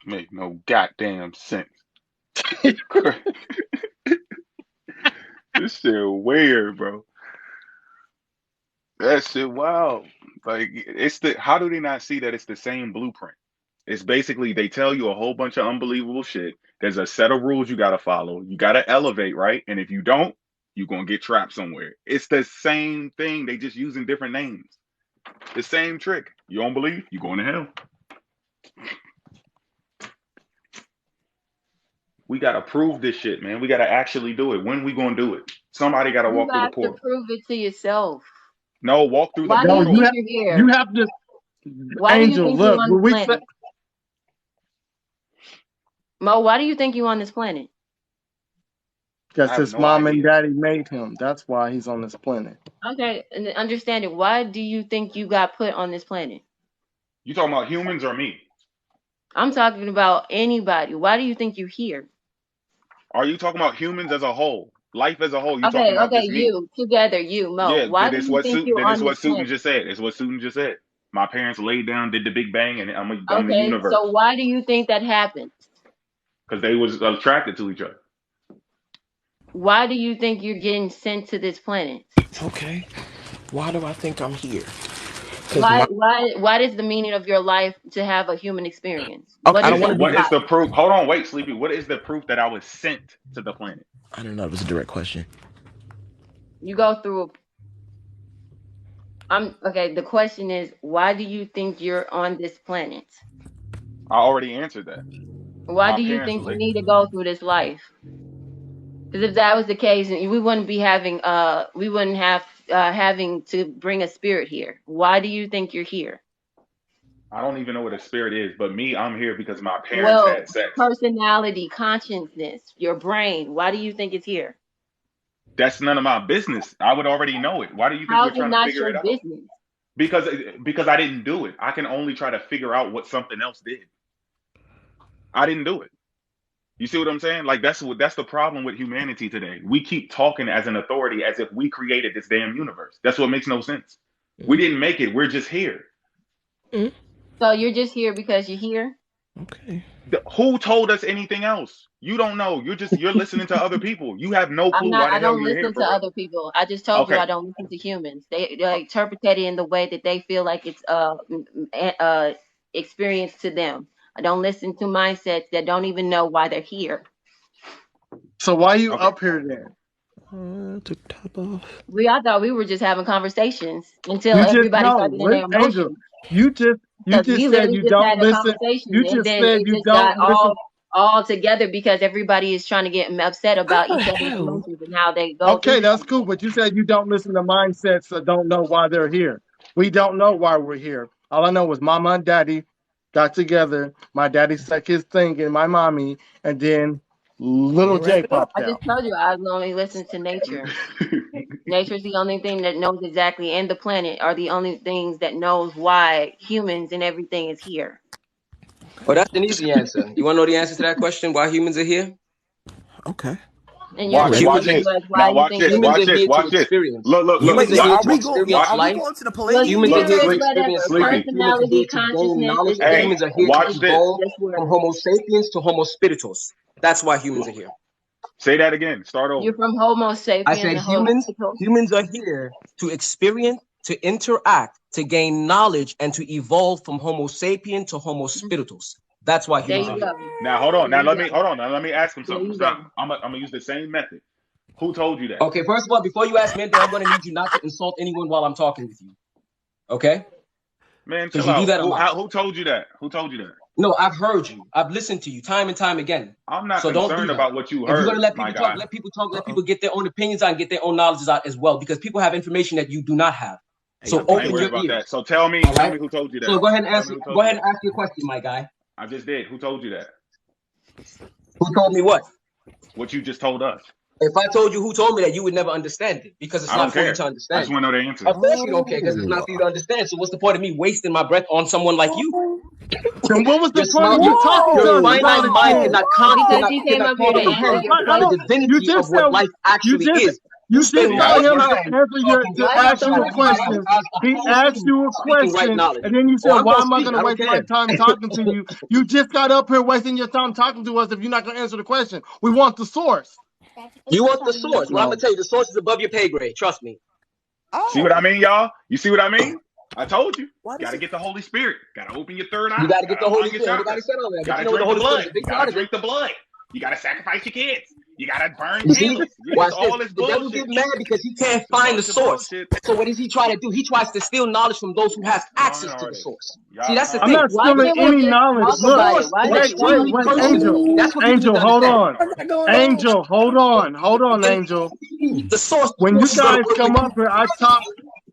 Make no goddamn sense. This shit weird, bro. That shit wild. Like it's the how do they not see that it's the same blueprint? It's basically they tell you a whole bunch of unbelievable shit. There's a set of rules you gotta follow. You gotta elevate, right? And if you don't, you're gonna get trapped somewhere. It's the same thing. They just using different names. The same trick. You don't believe? You going to hell. We gotta prove this shit, man. We gotta actually do it. When we gonna do it? Somebody gotta You walk through the have to portal. prove it to yourself. No, walk through the Why do you portal. think you're You here? have to, Why do you Angel. think you're Look, on when this we say, planet? Mo, why do you think you're on this planet? I because have his no mom and idea. daddy made him. That's why he's on this planet. Okay, and understand it. Why do you think you got put on this planet? You talking about humans or me? I'm talking about anybody. Why do you think you're here? Are you talking about humans as a whole? Life as a whole? You talking Okay, about okay, just me? you together, you, Mo. Yeah, Why do you think you're then it's on what this Susan planet? just said. It's what Susan just said. My parents laid down, did the Big Bang, and I'm the Okay, universe so why do you think that happened? because they was attracted to each other. Why do you think you're getting sent to this planet? Okay. Why do I think I'm here? Why is the meaning of your life to have a human experience? Okay, What I is don't want that to be. What is about? the proof? Hold on, wait, Sleepy. What is the proof that I was sent to the planet? I don't know. It was a direct question. You go through okay, the question is, why do you think you're on this planet? I already answered that. Why My do you parents think you laid. need to go through this life? Because if that was the case, we wouldn't be having we wouldn't have having to bring a spirit here. Why do you think you're here? I don't even know what a spirit is, but me, I'm here because my parents Well, had sex. personality, consciousness, your brain. Why do you think it's here? That's none of my business. I would already know it. Why do you think we're How's it trying to not figure your it out? business? Because I didn't do it. I can only try to figure out what something else did. I didn't do it. You see what I'm saying? Like that's the problem with humanity today. We keep talking as an authority as if we created this damn universe. That's what makes no sense. We didn't make it. We're just here. So you're just here because you're here? Okay. Who told us anything else? You don't know. You're listening to other people. You have no clue why I the hell don't you're here listen to for real. other people. I just told you Okay. I don't listen to humans. They interpret it in the way that they feel like it's experience to them. I don't listen to mindsets that don't even know why they're here. So why you Okay. up here then? Took top off. I thought we were just having conversations until You just everybody no, started in their wait, Angel. emotions. You just Because we said literally you just don't had a listen. conversation You and just then said it you just got don't listen. all together because everybody is trying to get upset How about the each other's hell? emotions and how they go through Okay, this. that's cool. But you said you don't listen to mindsets that don't know why they're here. We don't know why we're here. All I know was mama and daddy got together. My daddy stuck his thing in my mommy, and then little And wrap J it up. popped I just out. told you I only listen to nature. Nature's the only thing that knows exactly, and the planet are the only things that knows why humans and everything is here. Oh, that's an easy answer. You want to know the answer to that question? Why humans are here? Okay. And your I'm Watch, ready. watch question this. was, why Now do you watch think this. you're Humans Watch are here? this. here to Watch this. experience. Look, look, look. Humans Wait. are So here Watch, are to we watch, going? experience watch. Are we life. going to the Well, Palladium Humans are again? here to spirit, Sleep, whatever, experience life. sleepy. Humans are here personality, to gain consciousness, knowledge. it's Hey, Humans are here to watch this. evolve just from where Homo sapiens to Homo spiritus. That's why humans are here. Say that again. Start you're over. from Homo I sapien said to Homo humans are here to experience, to interact, to gain knowledge, and to evolve from Homo sapien to Homo spiritus. That's why There humans are you here. go. Now hold on. There Now you let me go. hold on. Now let me ask him There something. you Stop. go. I'm gonna use the same method. Who told you that? Okay, first of all, before you ask me anything, I'm going to need you not to insult anyone while I'm talking with you. Okay? Man, Because chill you do out. that a lot. Who told you that? Who told you that? No, I've heard you. I've listened to you time and time again. I'm not So don't do concerned that. about what you If you're going to heard, let my people talk, guy. let people get their own opinions out and get their own knowledges out as well, because people have information that you do not have. Hey, So I'm I ain't open worried your about that. ears. So tell All me right? who told you So that. go ahead and Tell me answer. who told Go you ahead that. and ask your question, my guy. I just did. Who told you that? Who told me what? What you just told us. If I told you who told me that, you would never understand it because it's I don't not for you care. to I just understand. want to know the answer. Of course you don't care because it's not for you to understand. So what's the point of me wasting my breath on someone like you? Then what was Your the point smart, of you talking your to us finite about it mind then? Whoa! cannot Because he came cannot up here What to was the answer comprehend point? your I the don't. question. You divinity of just said what life you actually just is. You spend just more got him Yeah. to time answer your talking to to ask you a somebody question. as He opposed asked to you a speaking right question, knowledge. and then you Oh, said, I'm "Why gonna am I speak. going I to don't waste my care. time talking to you?" You just got up here wasting your time talking to us if you're not going to answer the question. We want the source. You want the source? Well, I'm No. gonna tell you, the source is above your pay grade. Trust me. See what I Oh, mean, y'all? You see what I mean? I told you. why does Got to it? get the Holy Spirit. Got to open your third You eye. got to Got get to the Holy align your Spirit. Everybody chakras. said all that, Got but to you know what the drink the Holy Spirit is blood. a big Got to part of it. drink the blood. You got to sacrifice your kids. You got to burn You see? candles. It's Watch this. all this The devil bullshit. gets mad because he can't It's a find the bunch of source. bullshit. So what does he try to do? He tries to steal knowledge from those who have Y'all access done to heard the it. source. See, Y'all done that's the heard I'm it. thing. not Why stealing can't we any just knowledge. talk Look, about it? Source Why is does wait, why wait, we extremely wait, keep personal. Angel, That's what people need Angel, to hold understand. on, What's that going on? Angel, hold on, And Angel. the source When you is going guys to come reveal, up here,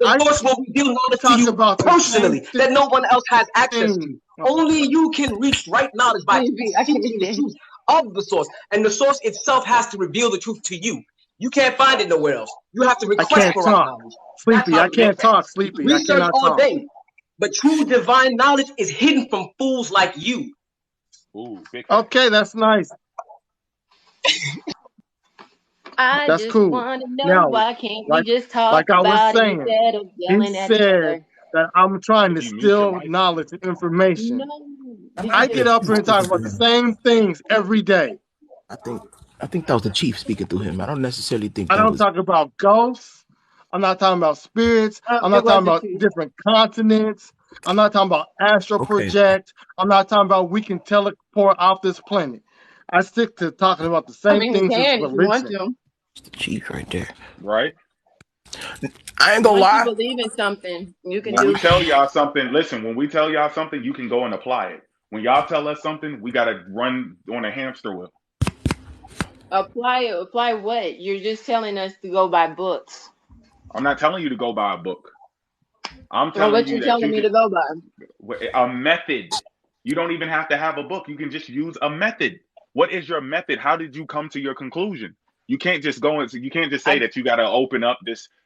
the I source will reveal knowledge to talk you about the same personally that no one else has access to. thing. Only you can reach right knowledge by I can't seeking the stand truth of the source. And the source itself has to reveal the truth to you. You can't find it nowhere else. You have to I request can't for right talk. knowledge. That's Sleepy, how I you get can't that. talk. Sleepy, I Research cannot all talk. day, but true divine knowledge is hidden from fools like you. Ooh, big facts. Okay, that's nice. I That's just cool. want to know, Now, why can't we like just talk like I was about it saying, instead of he yelling at each said other? that I'm trying to If you mute your steal mic. knowledge and information. No, I I because get think up here and talk speaking about through the him. same things every day. I think I think that was the chief speaking through him. I don't necessarily think I that don't was. talk about ghosts. I'm not talking about spirits. I'm it not talking was the about truth. different continents. I'm not talking about astral Okay, project. I'm not talking about we can teleport off this planet. I stick to talking about the I same mean, we things as can if you want religion. to. it's the chief right there. Right? I ain't gonna Once you lie. believe in something, you can When we do tell y'all something, listen, when we tell y'all something, you can go and apply it. When y'all tell us something, we got to run on a hamster wheel. apply it. Apply what? You're just telling us to go buy books. I'm not telling you to go buy a book. I'm Well, telling what you you that telling you me to go buy? a method. You don't even have to have a book. You can just use a method. What is your method? How did you come to your conclusion? You can't just go and you can't just say I, that you got to open up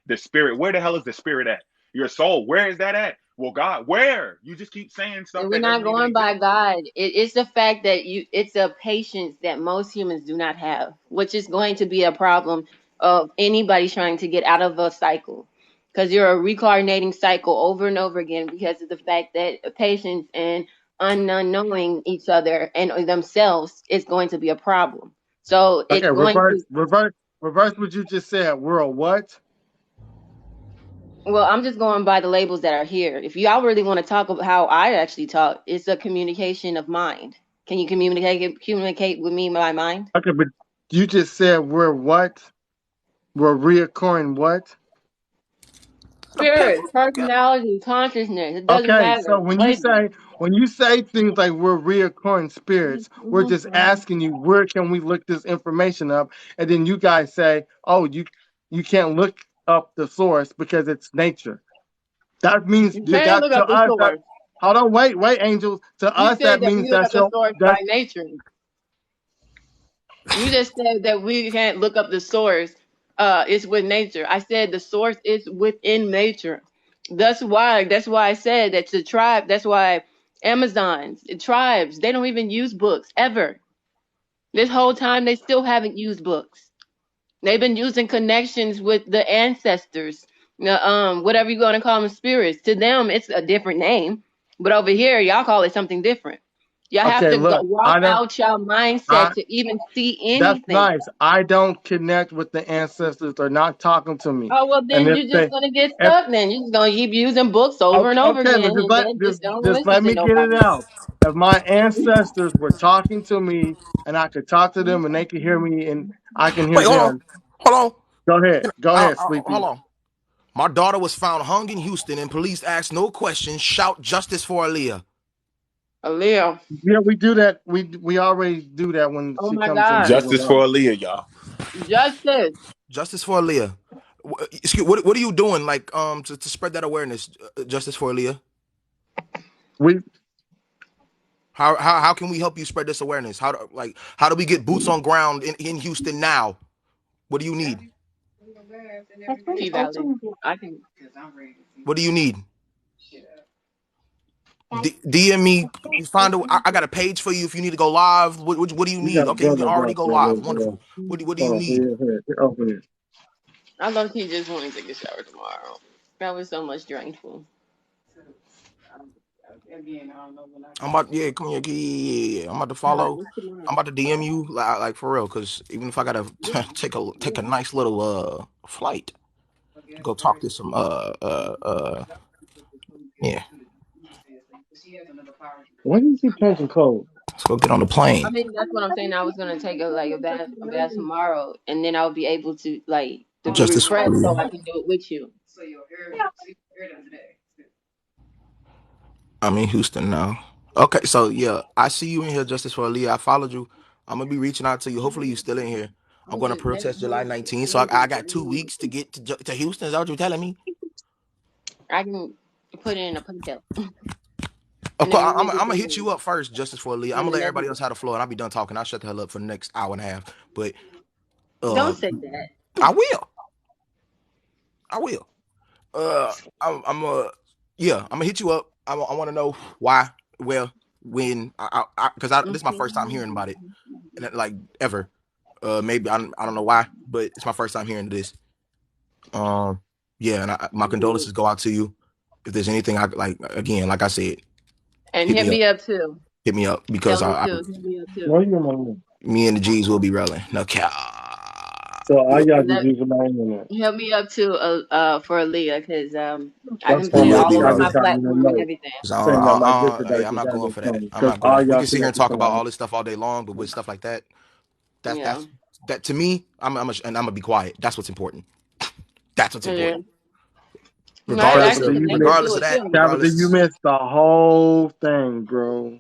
the spirit. Where the hell is the spirit at? Your soul. Where is that at? Well, God, where? You just keep saying stuff we're that not doesn't even going by exist. God. It's the fact that it's a patience that most humans do not have, which is going to be a problem of anybody trying to get out of a cycle. Because you're a reincarnating cycle over and over again because of the fact that patience and unknowing each other and themselves is going to be a problem. So it's Okay, going to, reverse what you just said. We're a what? well, I'm just going by the labels that are here. If y'all really want to talk about how I actually talk, it's a communication of mind. Can you communicate with me by mind? Okay, but you just said we're what? We're reoccurring what? Spirit, personality, consciousness. It doesn't Okay, matter. so when Label. you say things like we're reoccurring spirits, we're just asking you where can we look this information up, and then you guys say, oh, you can't look up the source because it's nature. That means You can't that look to up the us that source. hold on, wait, angels. To You us said that that means we look up that's the your source by that nature. You just said that we can't look up the source. It's with nature. I said the source is within nature. That's why I said that's the tribe. That's why Amazons, tribes, they don't even use books ever. This whole time they still haven't used books. They've been using connections with the ancestors. Whatever you're gonna call them, spirits. To them, it's a different name. But over here, y'all call it something different. Y'all have okay, to go look, walk I don't out your mindset I to even see that's anything. nice. I don't connect with the ancestors. They're not talking to me. Oh well, And then you're just gonna get if stuck. Then you're just gonna keep using books over and over okay, again, but and then just don't just listen let to me get it nobody. out. If my ancestors were talking to me and I could talk to them and they could hear me and I can hear Wait, hold on, them, hold go on, ahead, Sleepy. hold on. My daughter was found hung in Houston, and police asked no questions. Shout justice for Aaliyah. Aaliyah. Yeah, we do that. We already do that when Oh she my comes into God. the Justice for room. Aaliyah, y'all. Justice. Justice for Aaliyah. Excuse, what are you doing, like, to spread that awareness? Justice for Aaliyah. We How can we help you spread this awareness? How do we get boots on ground in Houston now? What do you need? P Valley. I can. What do you need? DM me. Find I got a page for you if you need to go live. What do you you got need? a Okay, you can brother already down go there. live. Wonderful. What do Hold you on, need? here, over here. I love he just want to take a shower tomorrow. That was so much drainful. I'm about come here, yeah. I'm about to follow. What's tomorrow? I'm about to DM you like for real, cause even if I gotta take a nice little flight to go talk to some yeah. When did you change the code? Let's go get on the plane. I mean, that's what I'm saying. I was gonna take a bath tomorrow, and then I'll be able to to be Justice for refreshed, so Aaliyah. I can do it with you. I'm in Houston now. Okay, so yeah, I see you in here, Justice for Aaliyah. I followed you. I'm gonna be reaching out to you. Hopefully, you still in here. I'm going to protest July 19th, so I got 2 weeks to get to Houston. Is that what you're telling me? I can put it in a ponytail. Of And course, then I'm we gonna can hit you up first, Justice for Aaliyah. I'm in gonna the let everybody middle. else have the floor, and I'll be done talking. I'll shut the hell up for the next hour and a half. But Don't say that. I will. I will. I'm yeah, I'm gonna hit you up. I want to know why, where, when. Because this is my first time hearing about it, and like ever. Maybe I don't know why, but it's my first time hearing this. Yeah, and my condolences go out to you. If there's anything I like, again, like I said, And hit me up too. hit me up because Hit me up too. Where you on? me and the G's will be rolling. No cap. So all y'all just using my internet. Help me up to for Aaliyah, because I That's can put We it fine. will I all be just, over I my just rolling. got you to platform and know. everything. Saying that my good Hey, today I'm is not that going was for that. funny. I'm Because not all going. We y'all can sit here and connected talk to about my all this stuff all day long, but with stuff like that, Yeah. that to me, I'm gonna be quiet. That's what's important. That's what's Yeah. important. No, I Regardless of actually connected to regardless of it that, too. Tabitha, you regardless. missed the whole thing, bro.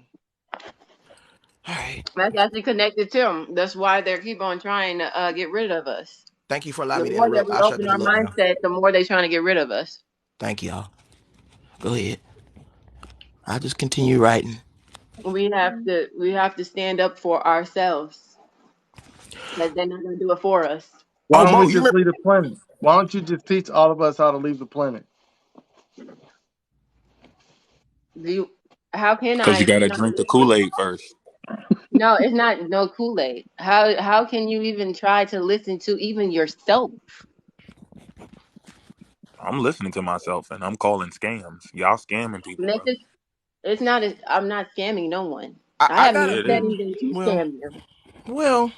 All right. That's actually connected to them. That's why they keep on trying to get rid of us. Thank you for allowing The me to more that interrupt. we I'll shut open the our hell up now. mindset, the more they trying to get rid of us. Thank y'all. Go ahead. I'll just continue writing. We have to stand up for ourselves, because they're not gonna do it for us. Why Oh, don't Mo, we you just remember? leave the planet? Why don't you just teach all of us how to leave the planet? How can Because I you got to not drink the listen? Kool-Aid first. No, it's not no Kool-Aid. How can you even try to listen to even yourself? I'm listening to myself and I'm calling scams. Y'all scamming people, bro. It's not. I'm not scamming no one. I I haven't gotta. even It said is. anything to Well, scam you. well.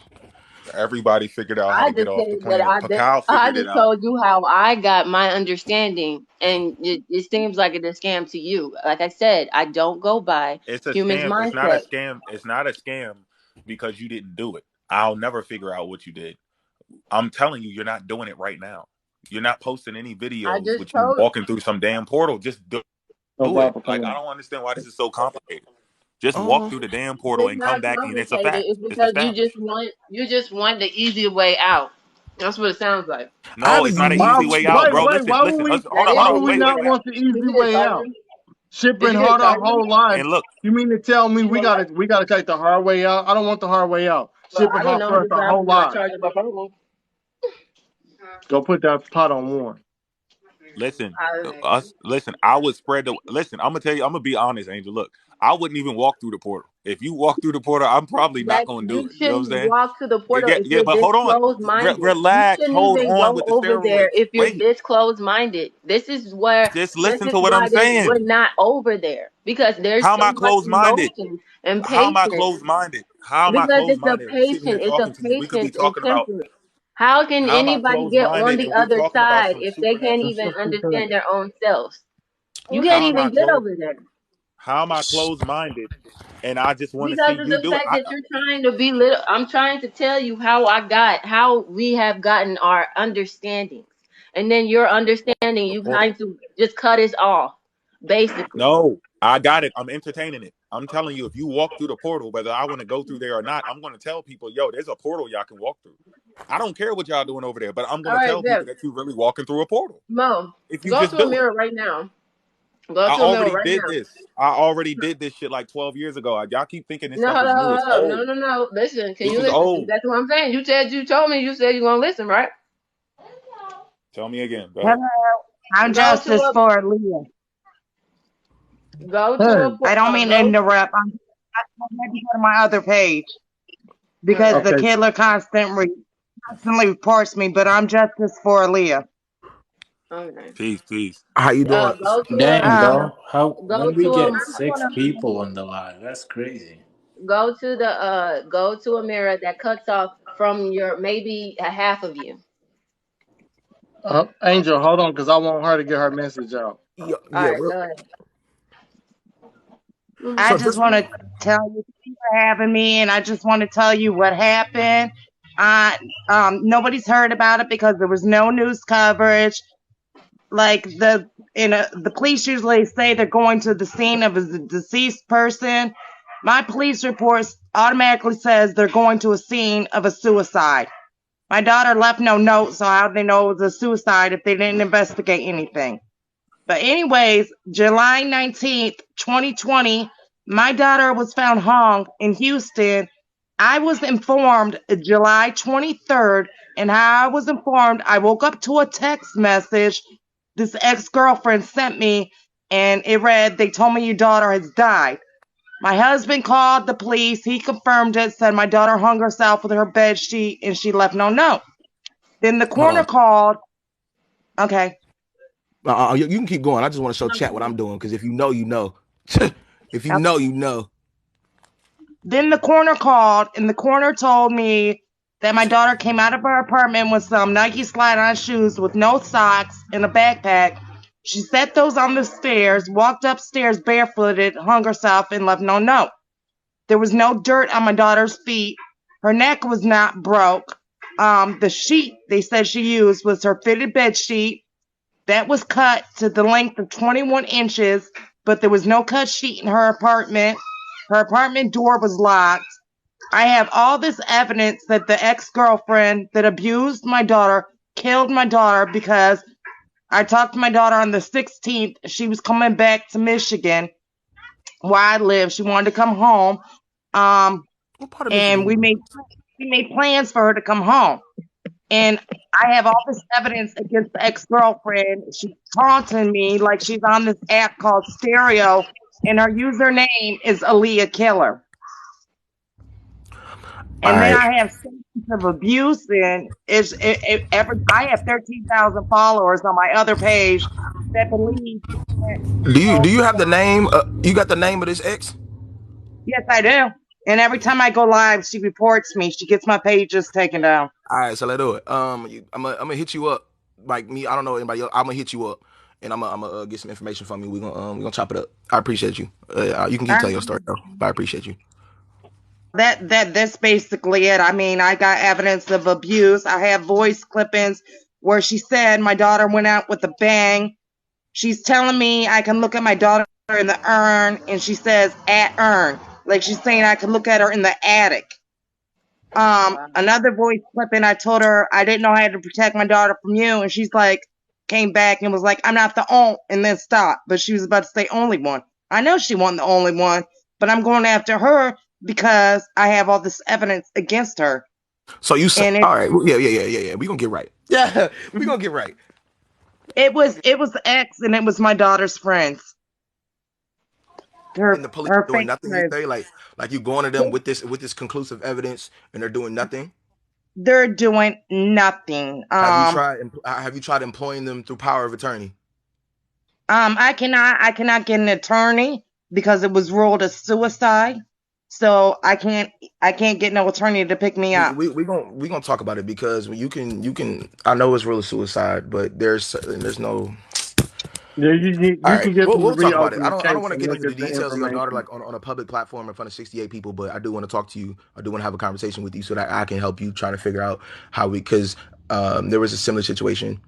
Everybody figured out how I to get just off the said that planet. Pakal I figured it just out. told you how I got my understanding, and it seems like it's a scam to you. Like I said, I don't go by It's a humans' scam. It's not a mindset. scam. It's not a scam because you didn't do it. I'll never figure out what you did. I'm telling you, you're not doing it right now. You're not posting any I videos just with you told. walking through some damn portal. Just No do it. Bible Like, I coming. don't understand why this is so complicated. Just walk Uh, through the damn portal It's and come not back, and it's a complicated. fact. It's It's because established. you just want the easy way out. That's what it sounds like. I No, have a it's not an Why? easy unique way out, Wait, bro. story. wait. Listen, listen. That Hold is Why on. would we easy. Wait, not wait, wait. want the Did easy you get way started? out? Did Shipping you get hard our started? whole lives. And look, You mean to tell me You we want what? gotta take the hard way out? I don't want the hard way out. Well, Shipping I don't hard know for us this our app. whole I'm not lives. charging my phone. Go put that pot on one. listen. I, Listen. I would spread the. Listen, I'm gonna tell you. I'm gonna be honest, Angel. Look, I wouldn't even walk through the portal. If you walk through the portal, I'm probably not that gonna do you it. You know what I'm shouldn't saying? walk to the portal Yeah, if yeah, you're but this hold on. close minded. You Relax. shouldn't Hold even on go with the over there steroids. if you're Wait. this close minded. Just This listen is to what I'm why saying. we're not over there, because there's How am so I much closed minded? emotion and How am I patience. closed minded? How am I Because closed minded? We sitting here it's a talking to you. We could be patience and talking about temperament. How can how am I anybody closed get on minded the and we other talking about side some if they can't That's supernatural even shit. just too understand fast. their own selves? You can't How am I even get closed? over there. How am I closed minded? And I just want to see Because of you the do it. fact that you're trying to be little, I'm trying to tell you how we have gotten our understandings. And then your understanding, The you portal. kind of just cut us off, basically. No, I got it. I'm entertaining it. I'm telling you, if you walk through the portal, whether I want to go through there or not, I'm going to tell people, yo, there's a portal y'all can walk through. I don't care what y'all doing over there, but I'm All going to right, tell people Deb. that you're really walking through a portal. Mo, If you go just to a do it. mirror right now. Go I to a mirror already right did now. this. I already did this shit like 12 years ago. Y'all keep thinking this No, stuff hold is up, new. hold It's up. old. No. Listen, can This you is listen? old. That's what I'm saying. You told me you said you're gonna listen, right? Tell me again. Go ahead. Hello, I'm Go to Justice a for Leah. go to Hey, I don't a mean to go. interrupt. I maybe go to my other page because Okay. the okay. killer constant personally reports me, but I'm justice for Aaliyah. Okay. Peace. How you doing? Go to Dang, Um, bro. go When we to get a 6 people on the live, that's crazy. go to the go to a mirror that cuts off from your maybe a half of you. Angel, hold on, because I want her to get her message out. Yeah, All yeah. right, go ahead. I So just just want to tell you thank you for having me, and I just want to tell you what happened. Nobody's heard about it because there was no news coverage. Like the police usually say they're going to the scene of a deceased person. My police report automatically says they're going to a scene of a suicide. My daughter left no note, so how do they know it was a suicide if they didn't investigate anything? But anyways, July 19th, 2020, my daughter was found hung in Houston. I was informed July 23rd, and how I was informed, I woke up to a text message this ex-girlfriend sent me, and it read, "They told me your daughter has died." My husband called the police. He confirmed it, said my daughter hung herself with her bed sheet, and she left no note. Then the coroner called. Okay. you can keep going. I just want to show chat what I'm doing, because if you know, you know. If you know, you know. Then the coroner called, and the coroner told me that my daughter came out of her apartment with some Nike slide-on shoes with no socks and a backpack. She set those on the stairs, walked upstairs barefooted, hung herself, and left no note. There was no dirt on my daughter's feet. Her neck was not broke. The sheet they said she used was her fitted bed sheet. That was cut to the length of 21 inches, but there was no cut sheet in her apartment. Her apartment door was locked. I have all this evidence that the ex-girlfriend that abused my daughter killed my daughter because I talked to my daughter on the 16th. She was coming back to Michigan, where I live. She wanted to come home. And we made plans for her to come home. And I have all this evidence against the ex-girlfriend. She's taunting me like she's on this app called Stereo, and her username is Aaliyah Killer. And then I have statements of abuse, and I have 13,000 followers on my other page that believe. Do you have the name? You got the name of this ex? Yes, I do. And every time I go live, she reports me. She gets my pages taken down. All right, so let's do it. I'm gonna hit you up. Like me, I don't know anybody else. I'm gonna hit you up, and I'm gonna get some information from you. We're gonna chop it up. I appreciate you. You can keep telling your story though, but I appreciate you. That's basically it. I mean, I got evidence of abuse. I have voice clippings where she said my daughter went out with a bang. She's telling me I can look at my daughter in the urn, and she says at urn. Like she's saying I can look at her in the attic. Another voice clipping, I told her I didn't know how to protect my daughter from you, and she's like, came back and was like, I'm not the only, and then stopped. But she was about to say only one. I know she wasn't the only one, but I'm going after her because I have all this evidence against her. So you said, all right, yeah. We're gonna get right. Yeah, we're gonna get right. It was the ex, and it was my daughter's friends. And the police doing nothing. You say like you going to them with this conclusive evidence, and they're doing nothing. They're doing nothing. Have you tried employing them through power of attorney? I cannot get an attorney because it was ruled a suicide. So I can't get no attorney to pick me up. We gonna talk about it because you can. I know it's ruled a suicide, but there's no. Yeah, you can get we'll talk about it. I don't want to get into the details of your daughter like on a public platform in front of 68 people, but I do want to talk to you. I do want to have a conversation with you so that I can help you trying to figure out how because there was a similar situation.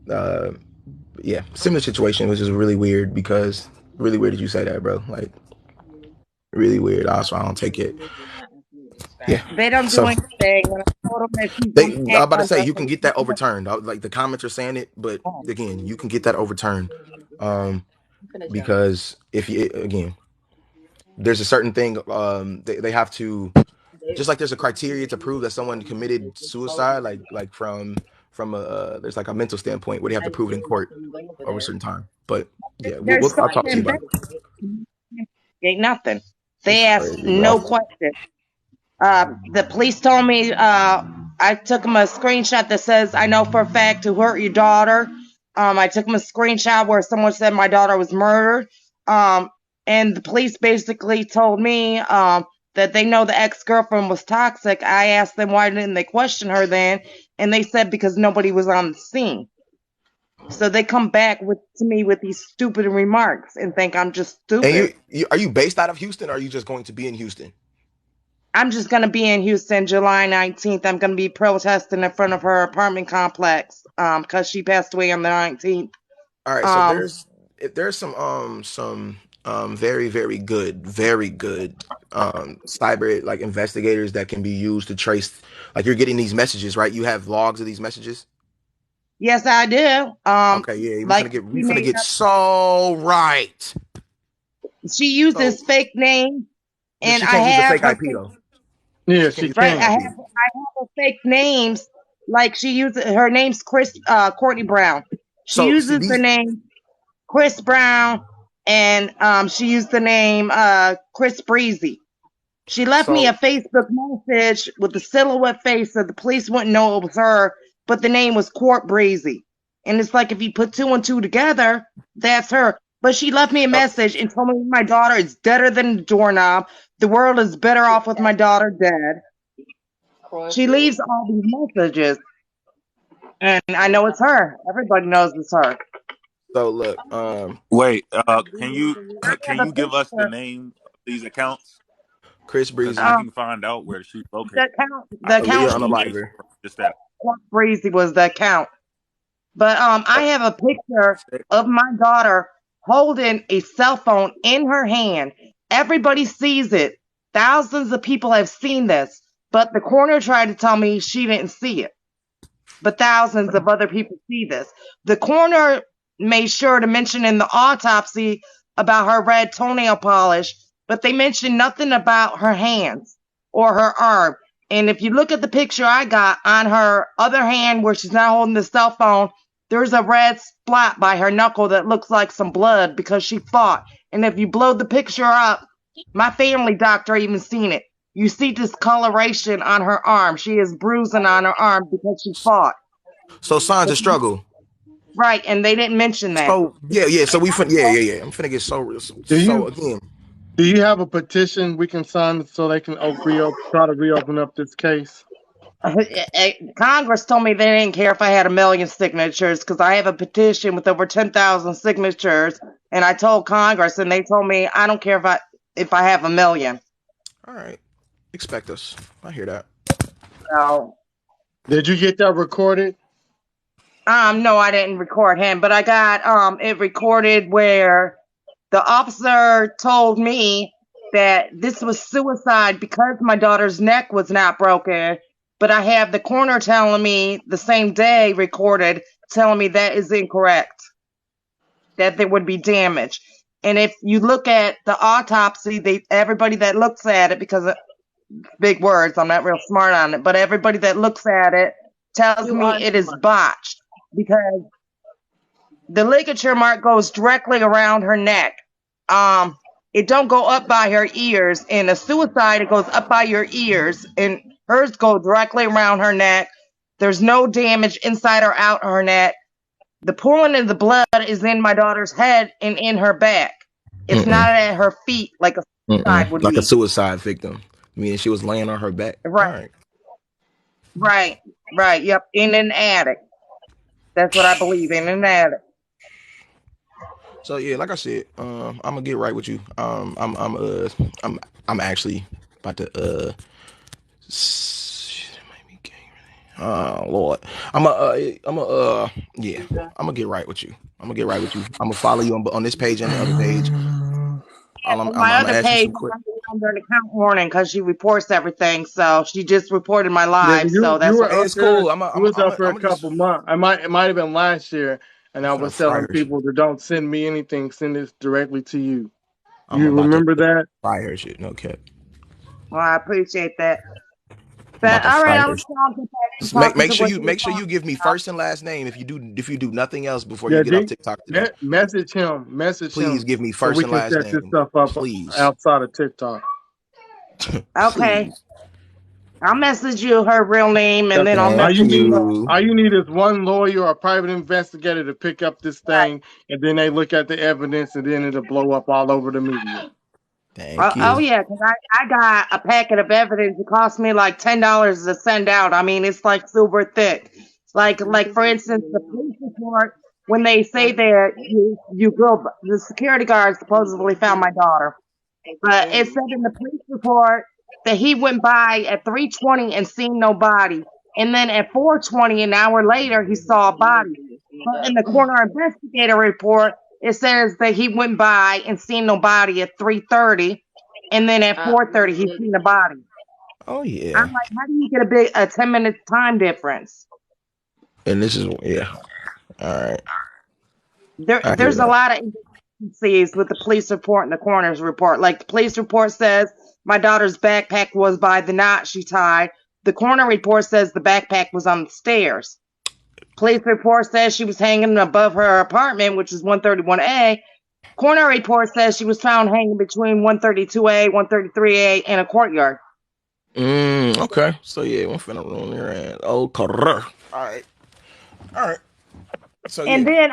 Similar situation, which is really weird because really weird that you say that, bro. Like really weird. Also, I don't take it. Yeah, they don't do anything. When I told them I'm about to say you can get that overturned. Like the comments are saying it, but again, you can get that overturned because if you there's a certain thing they have to just like there's a criteria to prove that someone committed suicide, like from there's like a mental standpoint where they have to prove it in court over a certain time. But yeah, I'll talk to you about it. Ain't nothing. They asked no questions. The police told me I I took him a screenshot that says, "I know for a fact who hurt your daughter." I took him a screenshot where someone said my daughter was murdered. And the police basically told me that they know the ex-girlfriend was toxic. I asked them why didn't they question her then, and they said because nobody was on the scene. So they come back to me with these stupid remarks and think I'm just stupid. And are you based out of Houston, or are you just going to be in Houston? I'm just going to be in Houston July 19th. I'm going to be protesting in front of her apartment complex because she passed away on the 19th. All right, so there's some very, very good cyber like investigators that can be used to trace, like you're getting these messages, right? You have logs of these messages? Yes, I do. Okay, yeah, we're gonna get so right. She uses fake names, and she can't use the fake IP though. Yeah, she can. Right, I have her fake names. Like she uses her name's Courtney Brown. She uses the name Chris Brown, and she used the name Chris Breezy. She left me a Facebook message with the silhouette face so the police wouldn't know it was her, but the name was Court Breezy. And it's like if you put 2 and 2 together, that's her. But she left me a message and told me my daughter is deader than a doorknob. The world is better off with my daughter dead. She leaves all these messages, and I know it's her. Everybody knows it's her. So look, wait, can you give us the name of these accounts? Chris Breezy. I can find out where she's located. The account on the library. Just that. Breezy was the account. But I have a picture of my daughter holding a cell phone in her hand. Everybody sees it. Thousands of people have seen this, but the coroner tried to tell me she didn't see it. But thousands of other people see this. The coroner made sure to mention in the autopsy about her red toenail polish, but they mentioned nothing about her hands or her arm. And if you look at the picture I got on her other hand where she's not holding the cell phone, there's a red spot by her knuckle that looks like some blood because she fought. And if you blow the picture up, my family doctor even seen it. You see discoloration on her arm. She is bruising on her arm because she fought. So signs of struggle. Right, and they didn't mention that. So yeah. So I'm finna get so again. Do you have a petition we can sign so they can try to reopen up this case? Congress told me they didn't care if I had 1 million signatures because I have a petition with over 10,000 signatures, and I told Congress, and they told me I don't care if I have 1 million. All right, expect us. I hear that. So, did you get that recorded? No, I didn't record him, but I got it recorded where the officer told me that this was suicide because my daughter's neck was not broken. But I have the coroner telling me the same day recorded, telling me that is incorrect, that there would be damage. And if you look at the autopsy, everybody that looks at it, because of big words, I'm not real smart on it, but everybody that looks at it tells me it is botched because the ligature mark goes directly around her neck. It don't go up by her ears. In a suicide, it goes up by your ears, and hers go directly around her neck. There's no damage inside or out her neck. The pooling of the blood is in my daughter's head and in her back. It's not at her feet like a suicide would be. Like a suicide victim. Meaning she was laying on her back. Right. Yep. In an attic. That's what I believe, in an attic. So yeah, like I said, I'm gonna get right with you. I'm actually about to oh Lord, I'm gonna get right with you. I'm gonna follow you on this page and the other page. My other page, I'm under an account warning because she reports everything. So she just reported my live. So that's it's cool. I was up for a couple months. It might have been last year, and I was telling people to don't send me anything. Send this directly to you. You remember that? Fire shit, no cap. Well, I appreciate that. But all right, make sure you give me first and last name if you do nothing else before you get off TikTok today. Message him. Please give me first and last name. Set this stuff up, please, outside of TikTok. Okay. I'll message you her real name, and then I'll All you message need, you. all you need is one lawyer or a private investigator to pick up this Right. thing, and then they look at the evidence, and then it'll blow up all over the media. Thank Oh you. yeah, because I got a packet of evidence. It cost me like $10 to send out. I mean, it's like super thick. Like for instance, the police report when they say that the security guard supposedly found my daughter, but it said in the police report that he went by at 3:20 and seen no body, and then at 4:20, an hour later, he saw a body. But in the coroner investigator report, it says that he went by and seen no body at 3:30, and then at 4:30 he seen a body. Oh yeah. I'm like, how do you get a 10-minute time difference? And this is all right. There's a lot of inconsistencies with the police report and the coroner's report. Like the police report says my daughter's backpack was by the knot she tied. The coroner report says the backpack was on the stairs. Police report says she was hanging above her apartment, which is 131A. Coroner report says she was found hanging between 132A, 133A, and a courtyard. Okay. So yeah, we're finna ruin there and correct. All right. So and then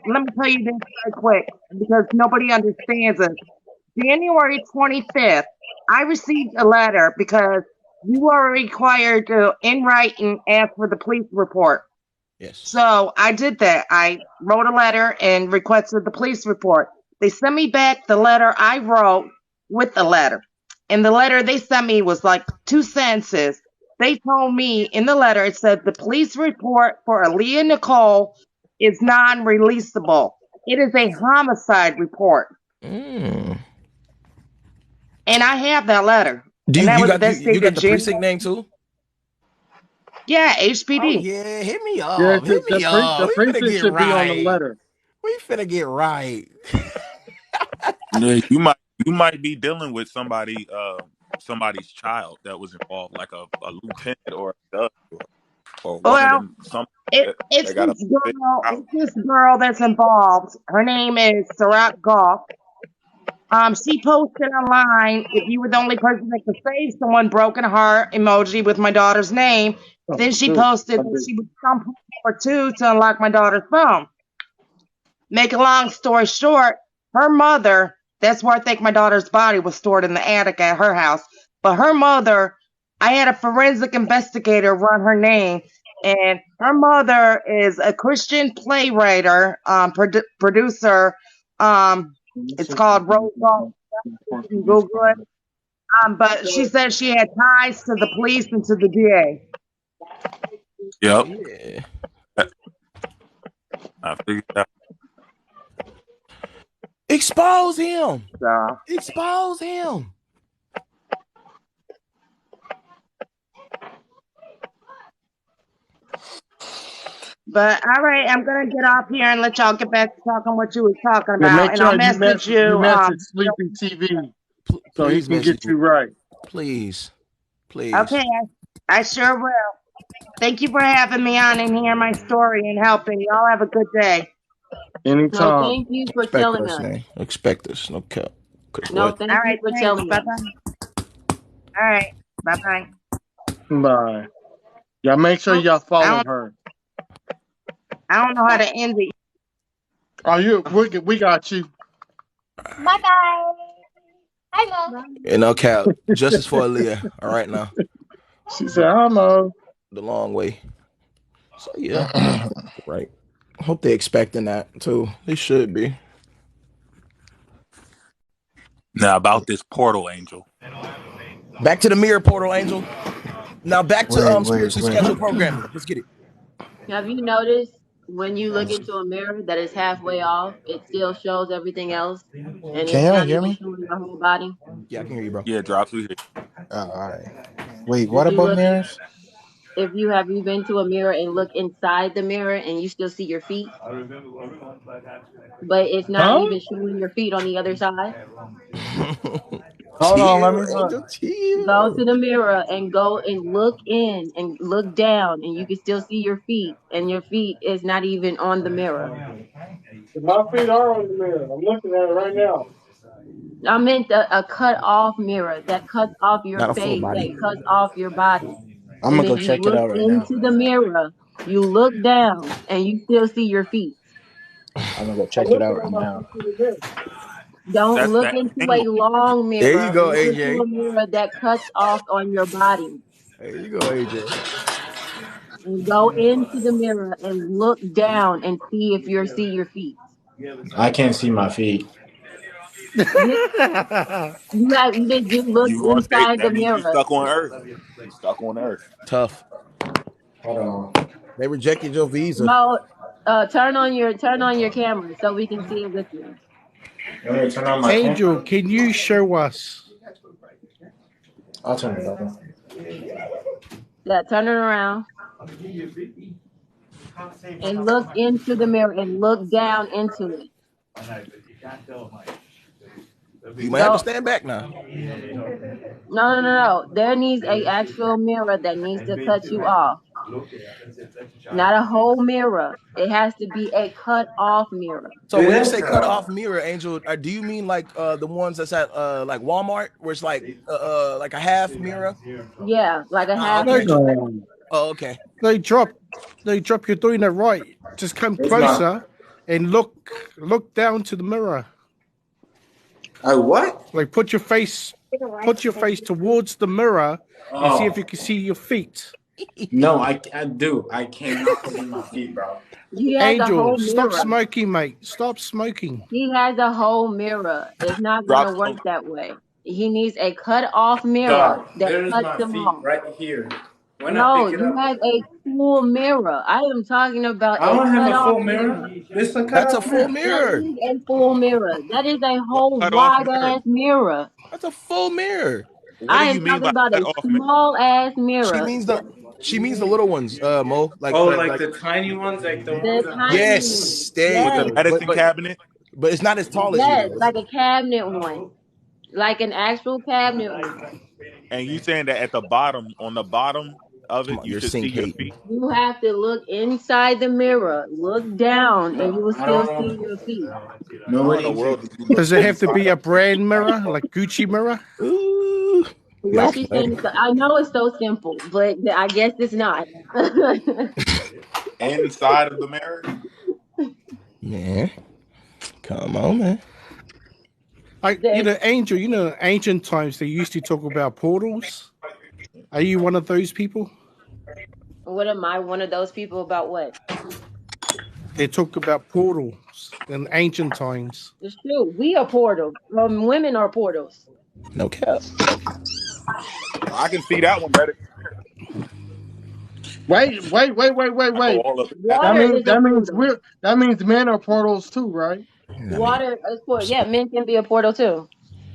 let me tell you this very quick because nobody understands it. January 25th, I received a letter because you are required to in writing ask for the police report. Yes. So I did that. I wrote a letter and requested the police report. They sent me back the letter I wrote with the letter. And the letter they sent me was like 2 sentences. They told me in the letter, it said the police report for Aaliyah Nicole is non-releasable. It is a homicide report. And I have that letter. You got the precinct name too? Yeah, HPD. Oh, yeah, hit me up. Yeah, hit me up. The precinct should be on the letter. We finna get right. You might be dealing with somebody's child that was involved, like a lieutenant or a judge or one of them. It's this girl that's involved. Her name is Sarat Goff. She posted online, if you were the only person that could save someone, broken heart emoji with my daughter's name. Then she posted that she would come for 2 to unlock my daughter's phone. Make a long story short, her mother, that's where I think my daughter's body was stored in the attic at her house. But her mother, I had a forensic investigator run her name, and her mother is a Christian playwright, producer. It's called Rose Gold. You can Google it. But she said she had ties to the police and to the DA. Yep. Yeah. I figured that. Expose him. Expose him. But all right, I'm gonna get off here and let y'all get back to talking what you were talking about. And I'll message you. Message Sleepy TV so he can get you right. Please. Okay, I sure will. Thank you for having me on and hearing my story and helping. Y'all have a good day. Anytime. No, thank you for telling us. Expect us. No cap. No, thank you for telling us. All right. Bye-bye. Bye. Y'all make sure y'all follow her. I don't know how to end it. Oh, we got you. Bye-bye. Hi, Mo. And no cap. Justice for Aaliyah. All right now. She said, hi, Mo. The long way. So, yeah. Right. I hope they're expecting that, too. They should be. Now, about this portal, Angel. Back to the mirror, portal, Angel. Now, back to spiritually scheduled programming. Let's get it. Have you noticed when you look into a mirror that is halfway off, it still shows everything else? And it's not even showing your whole body? Yeah, I can hear you, bro. Yeah, Drops, we hear you. Oh, all right. Wait, what about mirrors? Have you been to a mirror and look inside the mirror and you still see your feet? But it's not even showing your feet on the other side? Hold on, let me look. Go to the mirror and go and look in and look down and you can still see your feet and your feet is not even on the mirror. My feet are on the mirror. I'm looking at it right now. I meant a cut off mirror that cuts off your Not a full face, that body. cuts off your body. I'm And gonna if go you check it look out right now. into the mirror, you look down and you still see your feet. I'm gonna go I check it looked out at right my now. computer there. Don't That's look that into a angle. long There you mirror. go, Look into AJ. a mirror that cuts off on your body. There you go, AJ. And go into the mirror and look down and see if you see your feet. I can't see my feet. Did did you look You on state? inside the That means you mirror? stuck on Earth. You stuck on Earth. Tough. Hold on. They rejected your visa. Mo, turn on your camera so we can see it with you. You want me to turn on my Angel, camera? can you show us? I'll turn it on. Yeah, turn it around and look into the mirror and look down into it. You might have to Go. stand back now. No. There needs a actual mirror that needs to cut you off. Not a whole mirror. It has to be a cut off mirror. So when you say cut off mirror, Angel, do you mean like the ones that's at like Walmart, where it's like a half mirror? Yeah, like a half Okay. mirror. Oh, okay. They drop. You're doing it right. Just come closer and look down to the mirror. What? Like put your face towards the mirror and see if you can see your feet. No, I do. I cannot see my feet, bro. He has a whole Angel, stop mirror. smoking, mate. Stop smoking. He has a whole mirror. It's not Drop gonna work some. that way. He needs a cut off mirror Dog, that there's cuts my them feet off. right here. When No, I pick it you up, have a full mirror. I am talking about I a don't have cut a off full mirror. This is a cut That's a off full mirror. That mirror. is a full mirror. That is a whole Cut off wide mirror. ass mirror. That's a full mirror. What I do am you mean talking by about cut a off mirror? small ass She mirror. means the little ones, Mo. Like Oh, the like the tiny ones, like the The ones that tiny have. one. yes, there you With the Yes. go. medicine cabinet. But it's not as tall as Yes, you like a cabinet one. Like an actual cabinet one. And you saying that at the bottom, on the bottom of Come it, on, you your should see sink your hate. feet. You have to look inside the mirror, look down, and you will I still don't see know. your feet. How in Nobody the world can. do you look Does it have to be inside? a brand mirror, like Gucci mirror? Ooh. What she's saying is, I know it's so simple, but I guess it's not. Inside of the mirror? Man, come on, man. Angel, ancient times they used to talk about portals. Are you one of those people? What am I? One of those people about what? They talk about portals in ancient times. It's true. We are portals. Women are portals. No cap. I can see that one better. Wait. Water That means men are portals too, right? Water is portal. Yeah, men can be a portal too.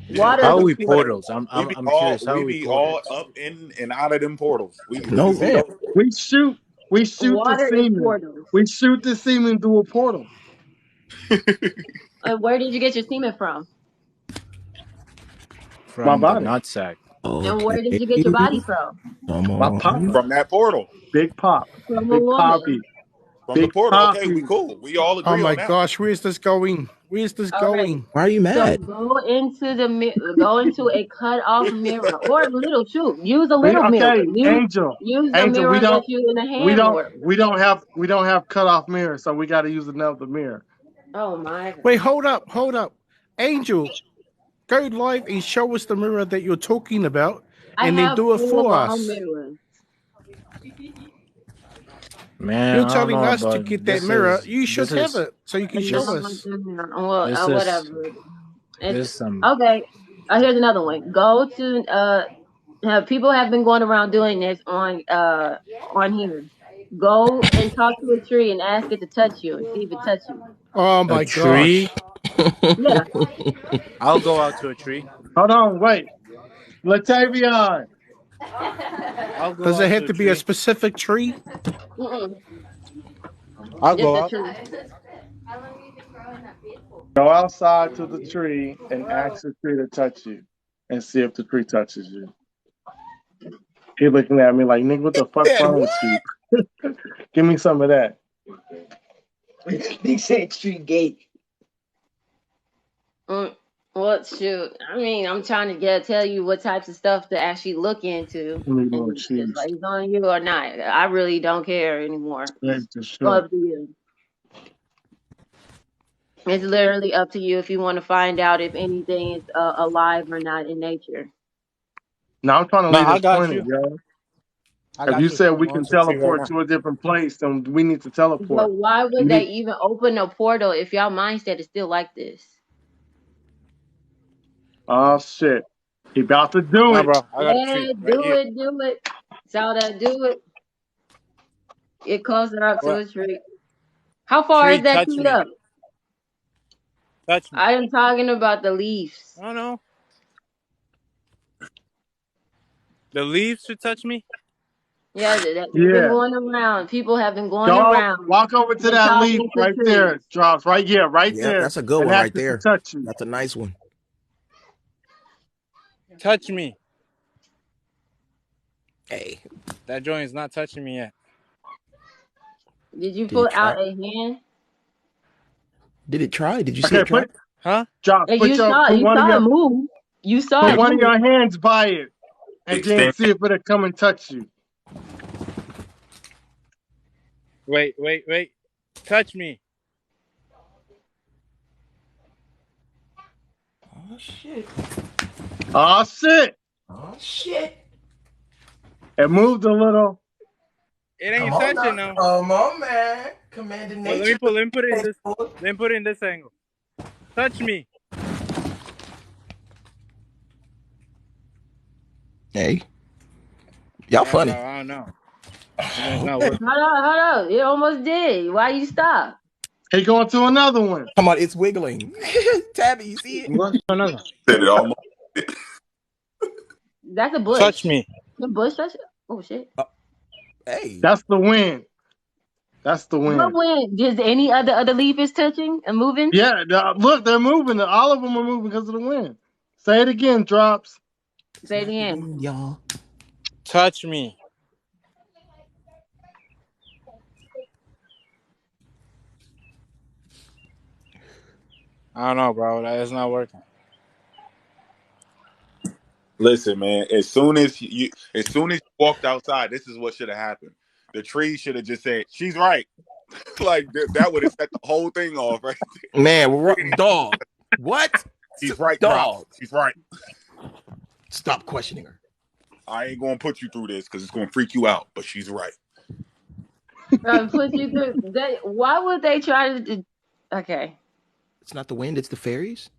Yeah. Water How is are a we portal. portals? I'm curious. How We are we be all portals? up in and out of them portals. We No, see man. those. We shoot Water the is semen. portals. We shoot the semen through a portal. Where did you get your semen from? From the body. nutsack. And where did you get your body from? My papa. From that portal. Big pop. From a Big woman. poppy. From Big the portal. Okay, poppy. we cool. We all agree Oh my on that. gosh, where's this going? Where's this All right. going? Why are you So mad? go into a cut off mirror or a little shoot. Use a little mirror. Angel. Use the Angel, mirror that you in the hand more. we don't have cut off mirrors, so we gotta use another mirror. Oh my. Wait, hold up. Angel, go live and show us the mirror that you're talking about and then do it for us. Mirrors. Man, You're telling us to get that mirror. You should have it so you can show Well, us. whatever. There's some. Okay. Here's another one. Go to people have been going around doing this on here. Go and talk to a tree and ask it to touch you and see if it touches you. Oh my tree? gosh. Yeah. I'll go out to a tree. Hold on, wait. Latavion. Does it have to be a specific tree? I'll go out. Go outside to the tree and ask the tree to touch you and see if the tree touches you. He's looking at me like, nigga, what the fuck wrong with you? Give me some of that. He said tree gate. Well, Well, shoot. I mean, I'm trying to tell you what types of stuff to actually look into, I need more and if cheese. it's on you or not. I really don't care anymore. That's the It's shit. up to you. It's literally up to you if you want to find out if anything is alive or not in nature. Now I'm trying to No, leave I this got planet, you. yo. I If got you you. said I'm we going can to the tree right teleport now. to a different place, then we need to But teleport. why We would they need. even open a portal if y'all mindset is still like this? Oh shit! He about to do Nah, it. bro. I got a tree Yeah, right here. do it. So that do it. It closer up to What? a tree. How far Tree, is that touch tree me. up? Touch me. I am talking about the leaves. I don't know. The leaves should touch me. Yeah, they've been Yeah. going around. People have been going Go around walk over to and that leaf talking to right trees. there. Drops right here, right Yeah, there, that's a good and one ask right it to there. touch you. That's a nice one. Touch me. Hey, That joint is not touching me yet. Did you did it put try? out a hand? Did it try? Did you see Okay, it try? put Huh? Drops. And Put you saw one of it your move. You saw it one of move. your hands by it, and then Extend. see if it'll come and touch you. Wait. Touch me. Oh shit! Oh shit! Oh shit! It moved a little. It ain't Come on touching now. now. Come on, man. Commanding Well, nature. let me put it in this. Let me put it in this angle. Touch me. Hey, y'all Yeah, funny. bro, I don't know. It's not working. Hold on. It almost did. Why you stop? He going to another one. Come on, it's wiggling. Tabby, you see it? I'm going to another. Said it almost. That's a bush. Touch me. The bush touch it? Oh shit. Hey, That's the wind. That's the What wind. wind? Is any other leaf is touching and moving? Yeah, look, they're moving. All of them are moving because of the wind. Say it again, Drops. Say it again. y'all. Touch me. I don't know, bro. It's not working. Listen, man. As soon as you walked outside, this is what should have happened. The tree should have just said, "She's right." Like that would have set the whole thing off, right? Man, dog. What? She's right, dog. She's right. Stop questioning her. I ain't gonna put you through this because it's gonna freak you out, but she's right. Put you through. Why would they try to? Okay. It's not the wind; it's the fairies.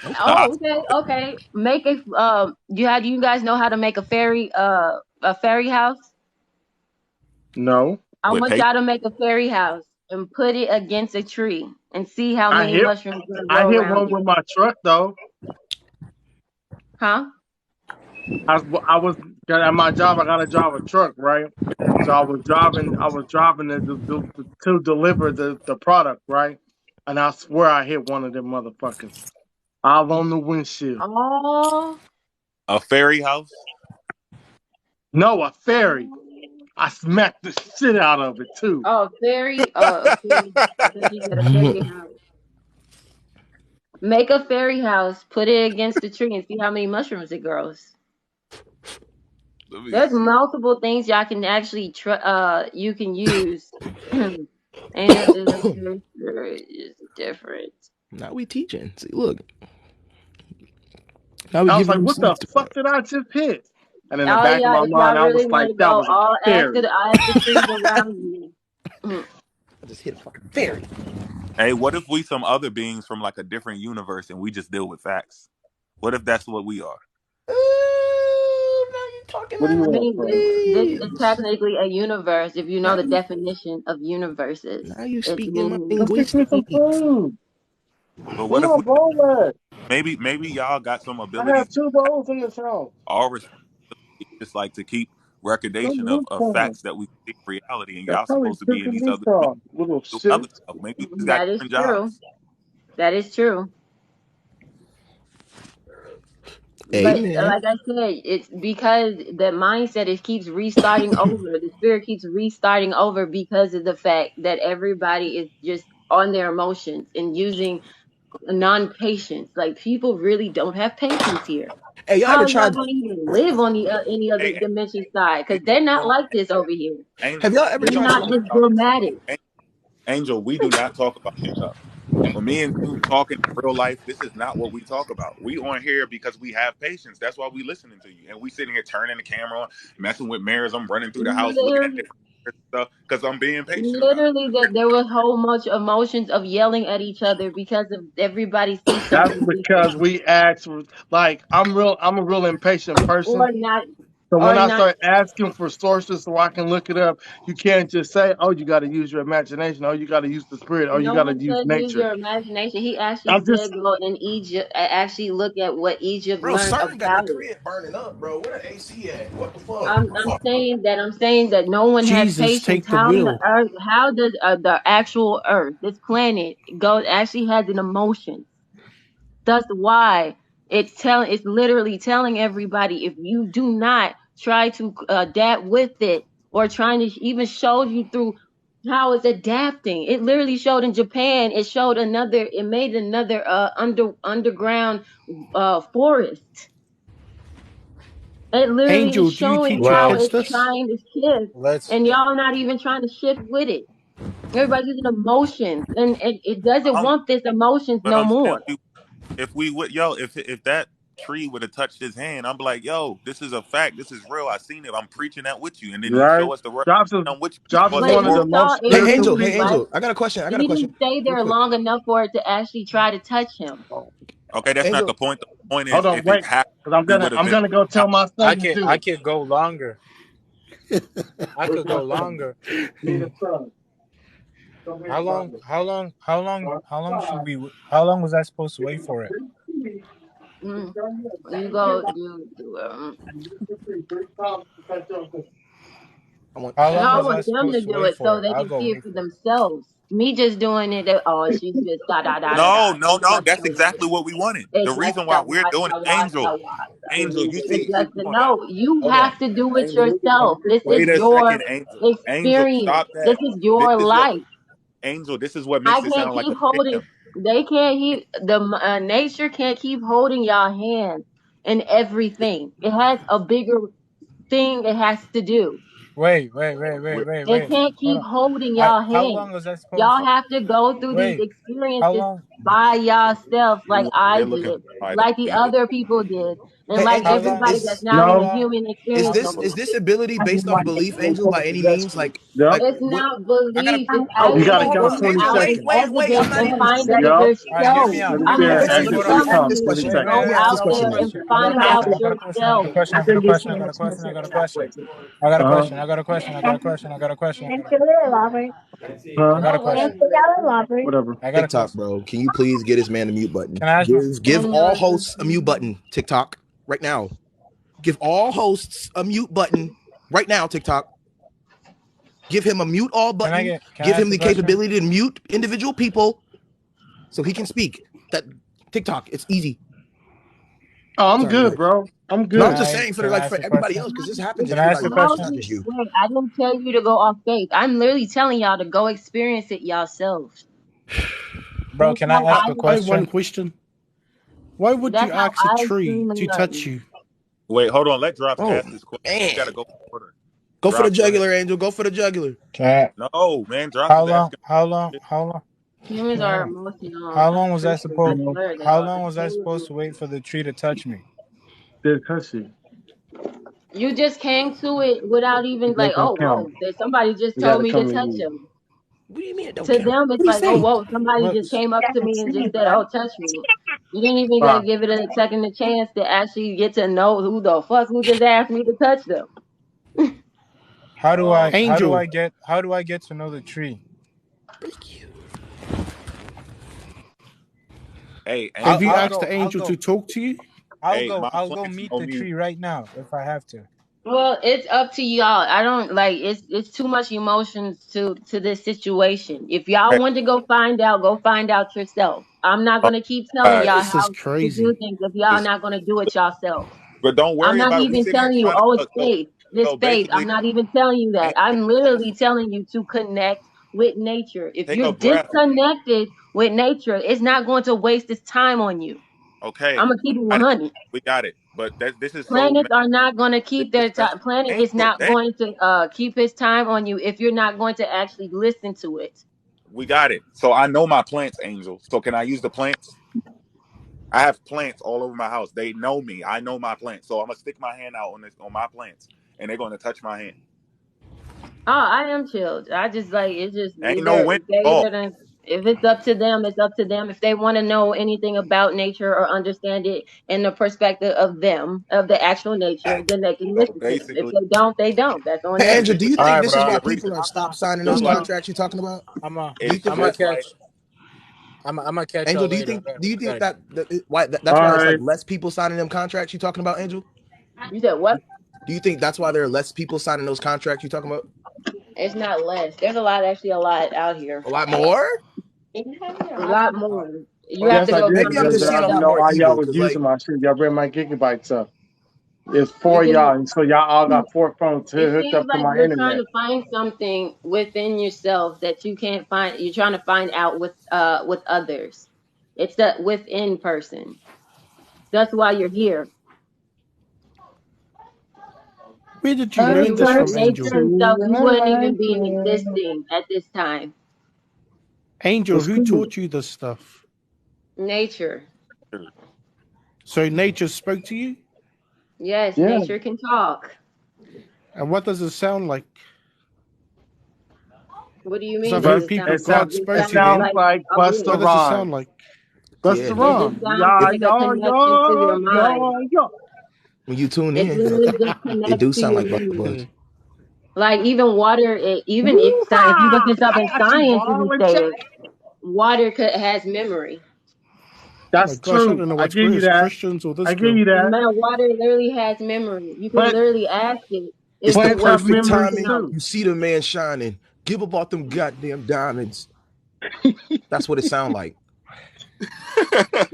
Okay. Oh, okay. Make a. You guys know how to make a fairy house? No. I want y'all to make a fairy house and put it against a tree and see how many mushrooms grow I hit around one with my truck though. Huh? I was at my job. I got to drive a truck, right? So I was driving it to deliver the product, right? And I swear I hit one of them motherfuckers. All on the windshield. Oh. A fairy house? No, a fairy. I smacked the shit out of it too. Oh, fairy. I think you said a fairy house. Make a fairy house, put it against the tree, and see how many mushrooms it grows. There's multiple things y'all can actually you can use. And it's different. Now we teaching. See, look. Now we I was giving like, what the fuck did I just hit? And in the back of my mind, I was like, that was a fairy. Ask the trees around you. I just hit a fucking fairy. Hey, what if we some other beings from like a different universe and we just deal with facts? What if that's what we are? What do you want, this is technically a universe if you know the definition of universes. Now you speaking my English. Let's get me some food. But what if maybe y'all got some ability? I have 2 bowls in this house. Our responsibility is just like to keep recordation of facts that we see in reality, and y'all supposed to be in these other little doing other stuff. Maybe we just got different jobs. That is true. But like I said, it's because the mindset keeps restarting over. The spirit keeps restarting over because of the fact that everybody is just on their emotions and using non-patience. Like people really don't have patience here. Hey, y'all How ever are y'all tried? gonna even live on the any other Hey, dimension side? Because they're not Angel, like this over here. Have Angel, y'all ever They're we tried not do to? not this talk. dramatic. Angel, we do not talk about this stuff. When me and you talking in real life, this is not what we talk about. We on here because we have patience. That's why we listening to you. And we sitting here turning the camera on, messing with mirrors. I'm running through the house looking at Literally, different stuff because I'm being patient about it. literally, that there was whole much emotions of yelling at each other because of everybody sees That's something because different, we ask for, like, I'm a real impatient person. or not, So when or I not. start asking for sources so I can look it up, you can't just say, "Oh, you got to use your imagination. Oh, you got to use the spirit. Oh, you No got to one use said use nature." your imagination. He actually I'm said just go in Egypt and actually look at what Egypt Bro, learned CERN got the about it. crib burning up, bro. Where the AC at? What the fuck? I'm saying that no one has Jesus, patience. take the How in the wheel. earth? How does the actual Earth, this planet, actually has an emotion? That's why it's literally telling everybody, if you do not try to adapt with it, or trying to even show you through how it's adapting. It literally showed in Japan. It made another underground forest. It literally is Angel, do you showing teach your how Well, kids it's this? trying to shift, let's. and y'all not even trying to shift with it. Everybody's using emotions, and it doesn't I'm, want this emotions but no I'm saying more. if we would, yo, if that tree would have touched his hand, I'm like, yo, this is a fact. This is real. I seen it. I'm preaching that with you, and then he right. show us the right. Drops is I'm with you. Drops is Show us But the one of he the world. saw most it Hey, spiritual Angel. too, Hey, people. right? Angel. I got a question. I got a He question. didn't stay Real there quick. long enough for it to actually try to touch him. Okay, that's not the Angel. point. The point Hold is, on, if it wait, happened, because I'm we gonna would have I'm been. gonna go tell my son to do I it. could go longer. I Where's could go my son? longer. Need a son. Come here, How long? father. How long? How long? How long should we? How long was I supposed to wait for it? Mm. You go, I want. How long I was I want them to supposed to do wait it for so it? they I'll can go see it wait for for it. themselves. Me just doing it, she's just da da da da da. No, no, It's no. just That's exactly what we wanted. The it's just reason why we're doing it, da Angel. da. Angel, you It's see, just hold on now. no. You Hold on. have to do it Angel, yourself. This is wait a your second, Angel. Angel, experience. stop that. This is This your is what life. Angel. This is what I makes it can't sound like keep a holding. scam. They can't keep the nature can't keep holding y'all hand in everything. It has a bigger thing it has to do. Wait. It can't Hold keep on. holding I. y'all How hand. long was I supposed? Y'all have to go through these Wait. How experiences long? by yourself, You like went I there looking did, for somebody to like the believe it. other people did, and Hey, like How Angel. long? everybody that's Is not in How the No. long? human is experience no this more. is this ability based off belief, Angel, by any means? Like, Yep. It's what? not I got belief. It's Oh, You wait, got to hold actually count on, bringing 20 Angel. out Wait, seconds. wait, wait. I'm evidence not and even. finding it Yep. All right, hear yourself. me out. Let me Hear see. me I'm out. Ask literally Hold this on. to telling come. you 20 to Wait, seconds. go wait. Ask out this question, there bro. and I got a find question. out I got a question. I got a yourself. question. I got a question. I got a question. I got a question. I got a Uh-huh. question. I got a question. I got a question. I got a question. Thank you, Robert. I Huh? got a No question. Thank way. you, Robert. Whatever. I got a TikTok, question. bro. Can you please get this man the mute button? Can I ask my? Give all No. hosts a mute button. TikTok right now. Give all hosts a mute button right now. TikTok. Give him a mute all button. Can I Give him ask a the question? capability to mute individual people so he can speak. That TikTok, it's easy. Oh, I'm Sorry, go good, ahead. bro. I'm No, Can I'm good. just I saying can I ask for a everybody question? else because this happens to Can I ask everybody a in here. It's question? not just you. Wait, I didn't tell you to go off faith. I'm literally telling y'all to go experience it yourselves. Bro, That's can I how ask a I have one question? question. Why would you that's how ask a I tree dream and to touch learn. you? Wait, hold on. Let Drops Oh ask this question. We man, gotta go in order. go for the Drops, go ahead. jugular, Angel. Go for the jugular. Can No, man. Drops how is long? asking. How long? How long? Humans Hold are on. emotional How long was I creatures. I supposed? swear they How are. long was I supposed to wait for the tree to touch me? Did touch you. You just came to it without even It like, ain't gonna oh, count. whoa, somebody just You told gotta me to come to touch you. him. What do you mean it don't To count? them, What it's do you like, oh, say? whoa, somebody just What's came up to me and just said, oh, touch me. You didn't even Bye. give it a second a chance to actually get to know who just asked me to touch them. Angel, how do I get to know the tree? Hey, have you Angel. I'll asked go. the I'll angel go. to talk to you? My I'll point go is meet no the mute. tree right now if I have to. Well, it's up to y'all. I don't like it's too much emotions to this situation. If y'all Hey, want to go find out yourself. I'm not oh, gonna keep telling God. y'all This is how to do crazy. things if y'all This- not gonna do it yourself. But don't I'm worry not about it. We even sitting here telling you, trying to oh, it's look. faith. This So faith. I'm basically, not even telling you that. Angel, I'm literally telling you to connect with nature. If take you're a breath. disconnected with nature, it's not going to waste its time on you. Okay, I'm gonna keep it 100. we got it. But this is so Planets are not going to keep their time. disrespectful. Planet is Angel, not damn, going to keep his time on you if you're not going to actually listen to it. we got it. So I know my plants, Angel. So can I use the plants? I have plants all over my house. They know me. I know my plants. So I'm gonna stick my hand out on my plants, and they're gonna touch my hand. Oh, I am chilled. I just like it's just Ain't no wind at all. if it's up to them, it's up to them. If they want to know anything about nature or understand it in the perspective of them, of the actual nature, then they can So listen to them. If basically, they don't, they don't. That's on Hey, them. Angel, do you All think right, this is bro. why the reason people have stopped signing those I'm a, contracts you're talking about? I'm a, Do you it's think I'm gonna just like catch. I'm gonna catch Angel, y'all do you later. think I do you think gotta that's All why it's like right. less people signing them contracts you're talking about, Angel? You said what? Do you think that's why there are less people signing those contracts you're talking about? It's not less. There's a lot out here. A lot more? A lot more. You Hold have on. Yes, to I go did Maybe I'm because just seeing find a I lot know more how y'all evil. was Cause using like, my shit. Y'all bring my gigabytes up. It's You for can. y'all, and so y'all all got 4 phones It hooked seems up to like my you're trying internet. to find something within yourself that you can't find. You're trying to find out with others. It's that within person. That's why you're here. Where did you If I learn you this weren't from, touched the Angel? nature tree and stuff, and you I wouldn't even like be it. existing at this time. Angel, What's who good? taught you this stuff? Nature. So nature spoke to you? Yes, Yeah. nature can talk. And what does it sound like? What do you Because mean? I've Does heard it people, sound? God It spoke It to sounds sounds him. like like a Busta What voice. does it sound Rhymes. like? Busta yeah, It just Rhymes. sounds Yeah, like a yeah, connection to your yeah, mind. yeah, yeah. when you tune It in, literally just it connects do to sound your like Busta mind. Buzz. Like even water, even if you look Woo-ha! this up in I got you, science, ball even and say chain. it, water has memory. Oh my That's gosh, I true. don't know I what's give you worse, that. Christians or this I give girl. you that. Man, water literally has memory. You can But literally ask it It's if the the plants water have perfect wants memories to timing. know. too. You see the man shining. Give up all them goddamn diamonds. That's what it sound like.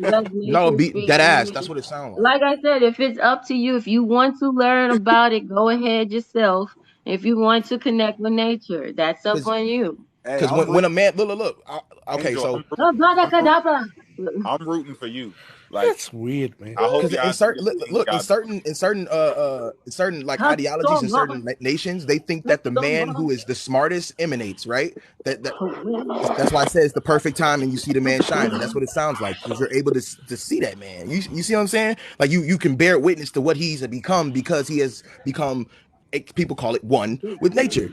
Does No, nature be speak? that ass. That's what it sound like. Like I said, if it's up to you, if you want to learn about it, go ahead yourself. If you want to connect with nature, that's up Because on you. hey, because I'm when rooting, a man look. Okay, Angel. so Oh, I'm rooting, Kadabra. I'm rooting for you. Like That's weird, man. I hope because in y'all certain niggas look got in certain like ideologies in certain nations, they think that the man who is the smartest emanates, right? That's why I say it's the perfect time and you see the man shining. That's what it sounds like because you're able to see that man. You see what I'm saying? Like you can bear witness to what he's become because he has become, people call it, one with nature.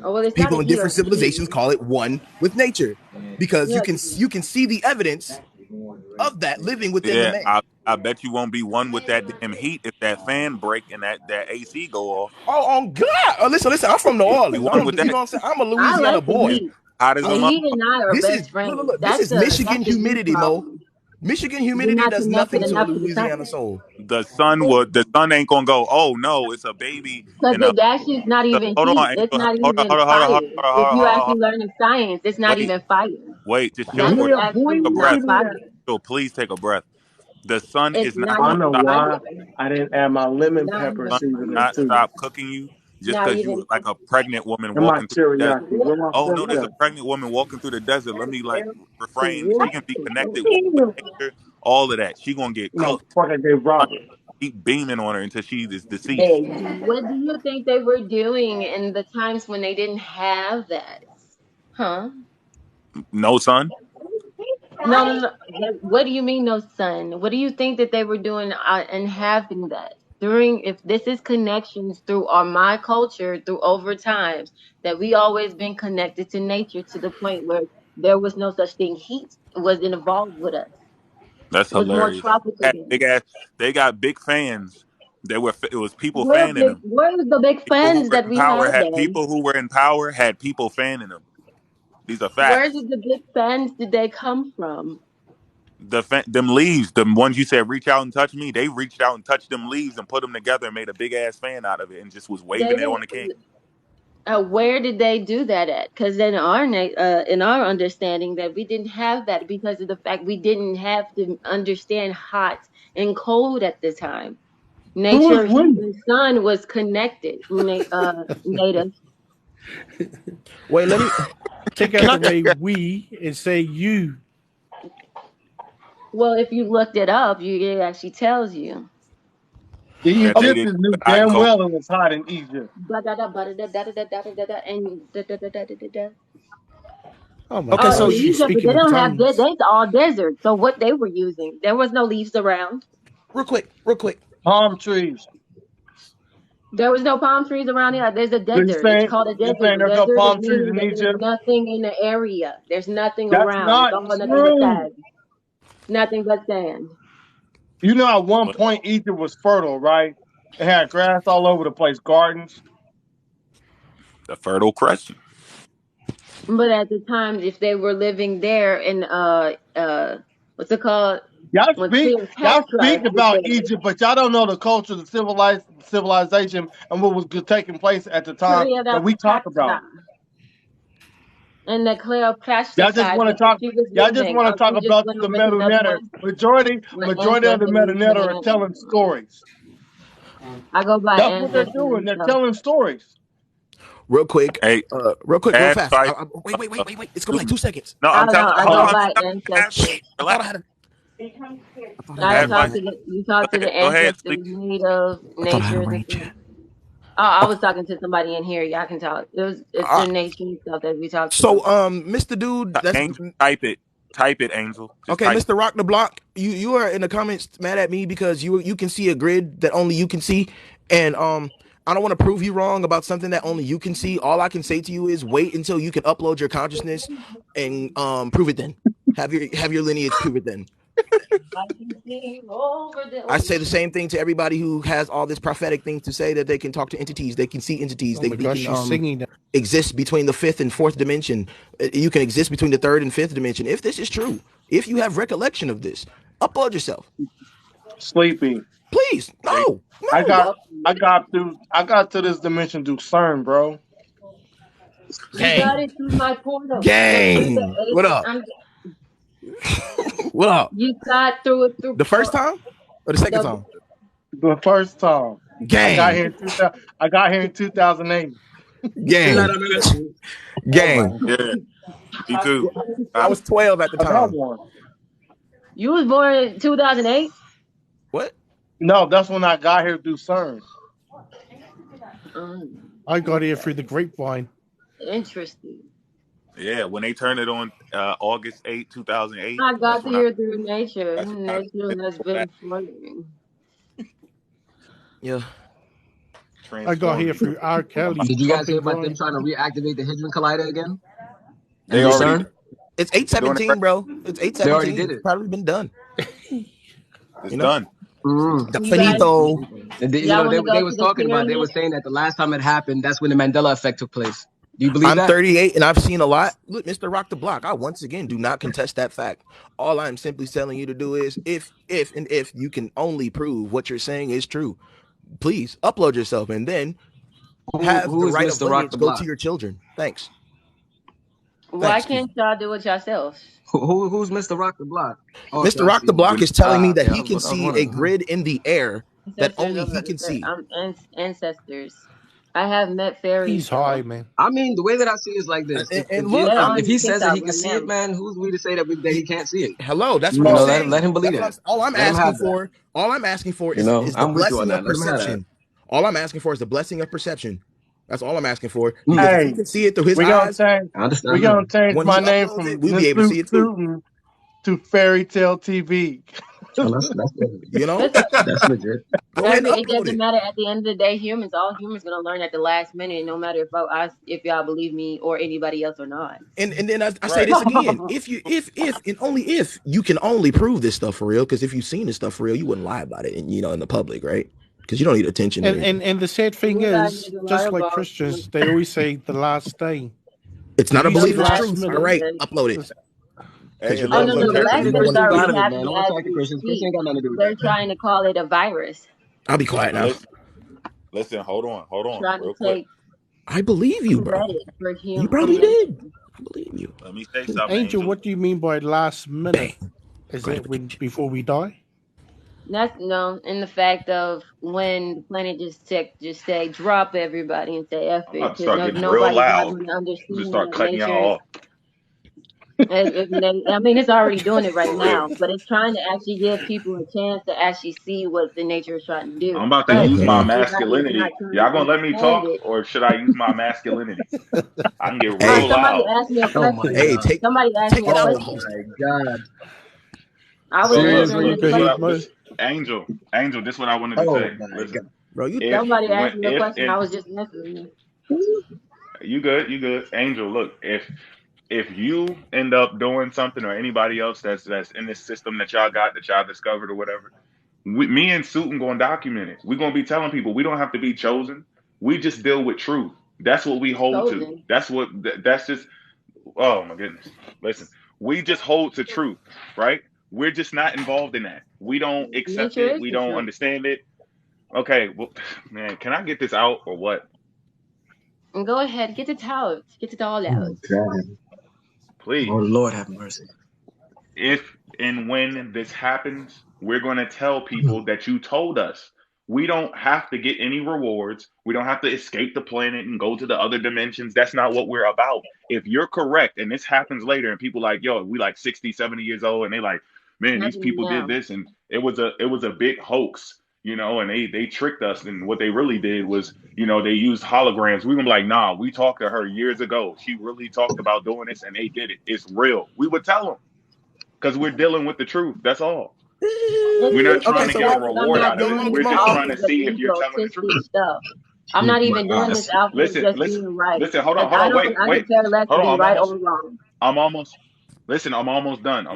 Oh, well, it's not People a in he or different she. civilizations call it one with nature because Yeah, you can see the evidence of that living within the yeah. man. I bet you won't be one with that damn heat if that fan break and that AC go off. Oh God! Oh, listen. I'm from New You won't be Orleans. one with You that. know what I'm saying? I'm a I Louisiana like the boy. heat. Hot as The a heat motherfucker. and I are This is best friends. this is That's Michigan the heat humidity, Mo. problem. Michigan You're humidity not does connected nothing to a enough to the sun. Louisiana soul. The sun ain't gonna go. Oh no, it's a baby Because and a it actually is not even hold heat. on, It's Angel. not Hold on, even hold on, hold on, hold fire. on, hold If on, you hold on, hold actually on. learn in science, it's not Wait, even fire. wait. Just chill That's for a Yeah, boy, actually take a not breath. give me fire. that. So please take a breath. The sun It's is not not I gonna don't know even stop. why fire. I didn't add my lemon Not pepper even Sun will seasoning not too. stop cooking you just not because you even look like a pregnant woman And my walking through the desert. teriyaki. Where my Oh stuff no, there's a at? pregnant woman walking through the desert. Let me like refrain. She can be connected with nature, all of that. She gonna get No, cooked. fuck it, they Sun Robert. keep beaming on her until she is deceased. big. What do you think they were doing in the times when they didn't have that? Huh? No sun. No, no, no. What do you mean, no sun? What do you think that they were doing and having that during? If this is connections through my culture, through over times, that we always been connected to nature to the point where there was no such thing. Heat was involved with us. That's It was more hilarious. tropical Had then. big ass. They got big fans. It was people fanning them. Where's the big People who fans were that in we power had had then? people who were in power had people fanning them. These are Where facts. did the big fans did they come from? Them leaves, the ones you said reach out and touch me, they reached out and touched them leaves and put them together and made a big ass fan out of it and just was They waving it on didn't. the king. Where did they do that at? Because in our understanding that we didn't have that because of the fact we didn't have to understand hot and cold at the time. Who was Nature, heat, we? and sun was connected. Native. Wait, let me take out the way we and say you. Well, if you looked it up, it actually tells you. The Egyptians knew damn well it was hot in Egypt. Oh my Okay, God, so she's Egypt, but speaking they in don't have tongues. they all desert. So what they were using, there was no leaves around. real quick. Palm trees. There was no palm trees around here. There's a desert. It's called a desert. You're saying there's no Desert is palm trees meaning in that there's Egypt? nothing in the area. There's nothing That's around. It's not all nothing but true. sand. Nothing but sand. You know, at one point Egypt was fertile, right? It had grass all over the place, gardens. The Fertile Crescent. But at the time, if they were living there in what's it called? Y'all speak about Egypt, but y'all don't know the culture, the civilization, and what was taking place at the time that we talk about. And the Cleopatra. Y'all just want to talk. Y'all just want to talk about the Medu Neter. Majority of the Medu Neter are telling stories. I go by. That's what they're doing. They're telling stories. Real quick, real fast. Wait. It's gonna be like 2 seconds. No, I'm telling. I go by ancestors. You talk to the ancestors, native, nature. I was talking to somebody in here. Y'all can talk. It's the nation stuff that we talked. So, Mr. Dude, type it, Angel. Okay, Mr. Rock the Block, you are in the comments mad at me because you can see a grid that only you can see, and I don't want to prove you wrong about something that only you can see. All I can say to you is wait until you can upload your consciousness and prove it then. Have your lineage prove it then. I say the same thing to everybody who has all this prophetic thing to say that they can talk to entities, they can see entities, they can exist between the 5th and 4th dimension. You can exist between the 3rd and 5th dimension. If this is true, if you have recollection of this, upload yourself. Sleepy. Please, no. I got to this dimension through CERN, bro. You got it through my portal. Gang. What up? What up? You got through it through the first time or the second time? The first time. Gang. I got here in 2008. Gang. Gang. Yeah. Me too. I was 12 at the time. You was born in 2008? What? No, that's when I got here through CERN. I got here through the grapevine. Interesting. Yeah, when they turned it on August 8, 2008. I got to hear through nature. Nature has been flourishing. Yeah. I got here through R. Kelly. Did you guys hear about them trying to reactivate the Hadron Collider again? They already. It's 8/17, bro. It's 8/17. They already did it. It's probably been done. It's done. Finito. They was talking about. They were saying that the last time it happened, that's when the Mandela effect took place. Do you believe that? I'm 38 and I've seen a lot. Look, Mr. Rock the Block, I once again do not contest that fact. All I'm simply telling you to do is if you can only prove what you're saying is true, please upload yourself and then have the right of lineage to go to your children. Thanks. Why can't y'all do it yourselves? Who's Mr. Rock the Block? Oh, Mr. Rock the Block is telling me that he can see a grid in the air that only he can see. I'm ancestors. I have met fairies. He's high, man. I mean, the way that I see it is like this. If he says that he can see it, man, who's we to say that he can't see it? Hello, that's what I'm saying. Let him believe it. All I'm asking for is the blessing of perception. All I'm asking for is the blessing of perception. That's all I'm asking for. Hey, you can see it through his eyes. We're gonna change my name from we'll be able to see it too. To Fairy Tale TV. You know, that's legit. It doesn't matter. At the end of the day, all humans gonna learn at the last minute, no matter if y'all believe me or anybody else or not. And then I say this again: if and only if you can only prove this stuff for real, because if you've seen this stuff for real, you wouldn't lie about it, and in the public, right? Because you don't need attention. And the sad thing is, just like Christians, they always say the last day. It's not a belief, it's truth. All right, upload it. They're trying to call it a virus. I'll be quiet now. Listen, hold on. Trying to take I believe you, bro. You probably did. I believe you. Let me say something. Angel, what do you mean by last minute? Is it before we die? That's no, in the fact of when the planet just say drop everybody and say F I'm it, about to because start getting real nobody's not loud. going to I'm understand just start that cutting nature y'all is. off. I mean, it's already doing it right For real. now, but it's trying to actually give people a chance to actually see what the nature is trying to do. I'm about to But use my everybody's not masculinity. trying Y'all to gonna let me understand talk, it. or should I use my masculinity? I can get All right, real Hey, somebody loud. asked me a Oh my question. hey, God. Somebody asked me take a it out Oh the question. host. my God. I was So look, answering Go his look. go This what ahead, I, question. Mo. this Angel, this what I wanted to Oh say. my God. Listen, Bro, you if Somebody when asked me a if question. I and was just answering it. you good, Angel. Look, if you end up doing something, or anybody else that's in this system that y'all discovered or whatever, me and Sutin gonna document it. We're gonna be telling people we don't have to be chosen. We just deal with truth. That's what we hold to. Chosen. That's just. Oh my goodness. Listen, we just hold to truth, right? We're just not involved in that. We don't accept Nature it. is We the don't truth. understand it. Okay, well, man, can I get this out or what? And go ahead, get it out. Get it all out. Oh God. Please. Oh Lord have mercy. If and when this happens, we're going to tell people that you told us. We don't have to get any rewards. We don't have to escape the planet and go to the other dimensions. That's not what we're about. If you're correct and this happens later and people like, yo, we like 60, 70 years old and they like, man, these Happening people did now. this and it was a big hoax, and they tricked us, and what they really did was, they used holograms. We're gonna be like, nah, we talked to her years ago. She really talked about doing this and they did it. It's real. We would tell them because we're dealing with the truth. That's all. We're not It's Okay, trying the to so get a fact what? that I'm reward not out of Yo, it. doing yo, this We're Mo, just off trying to of the see if you're telling the truth. egotistic stuff. I'm not even doing God. this off of Listen, just listen, being right. listen. Hold on, Because hold on. I Wait. could care less to Hold be on. right or wrong. I'm almost. Listen, I'm almost done.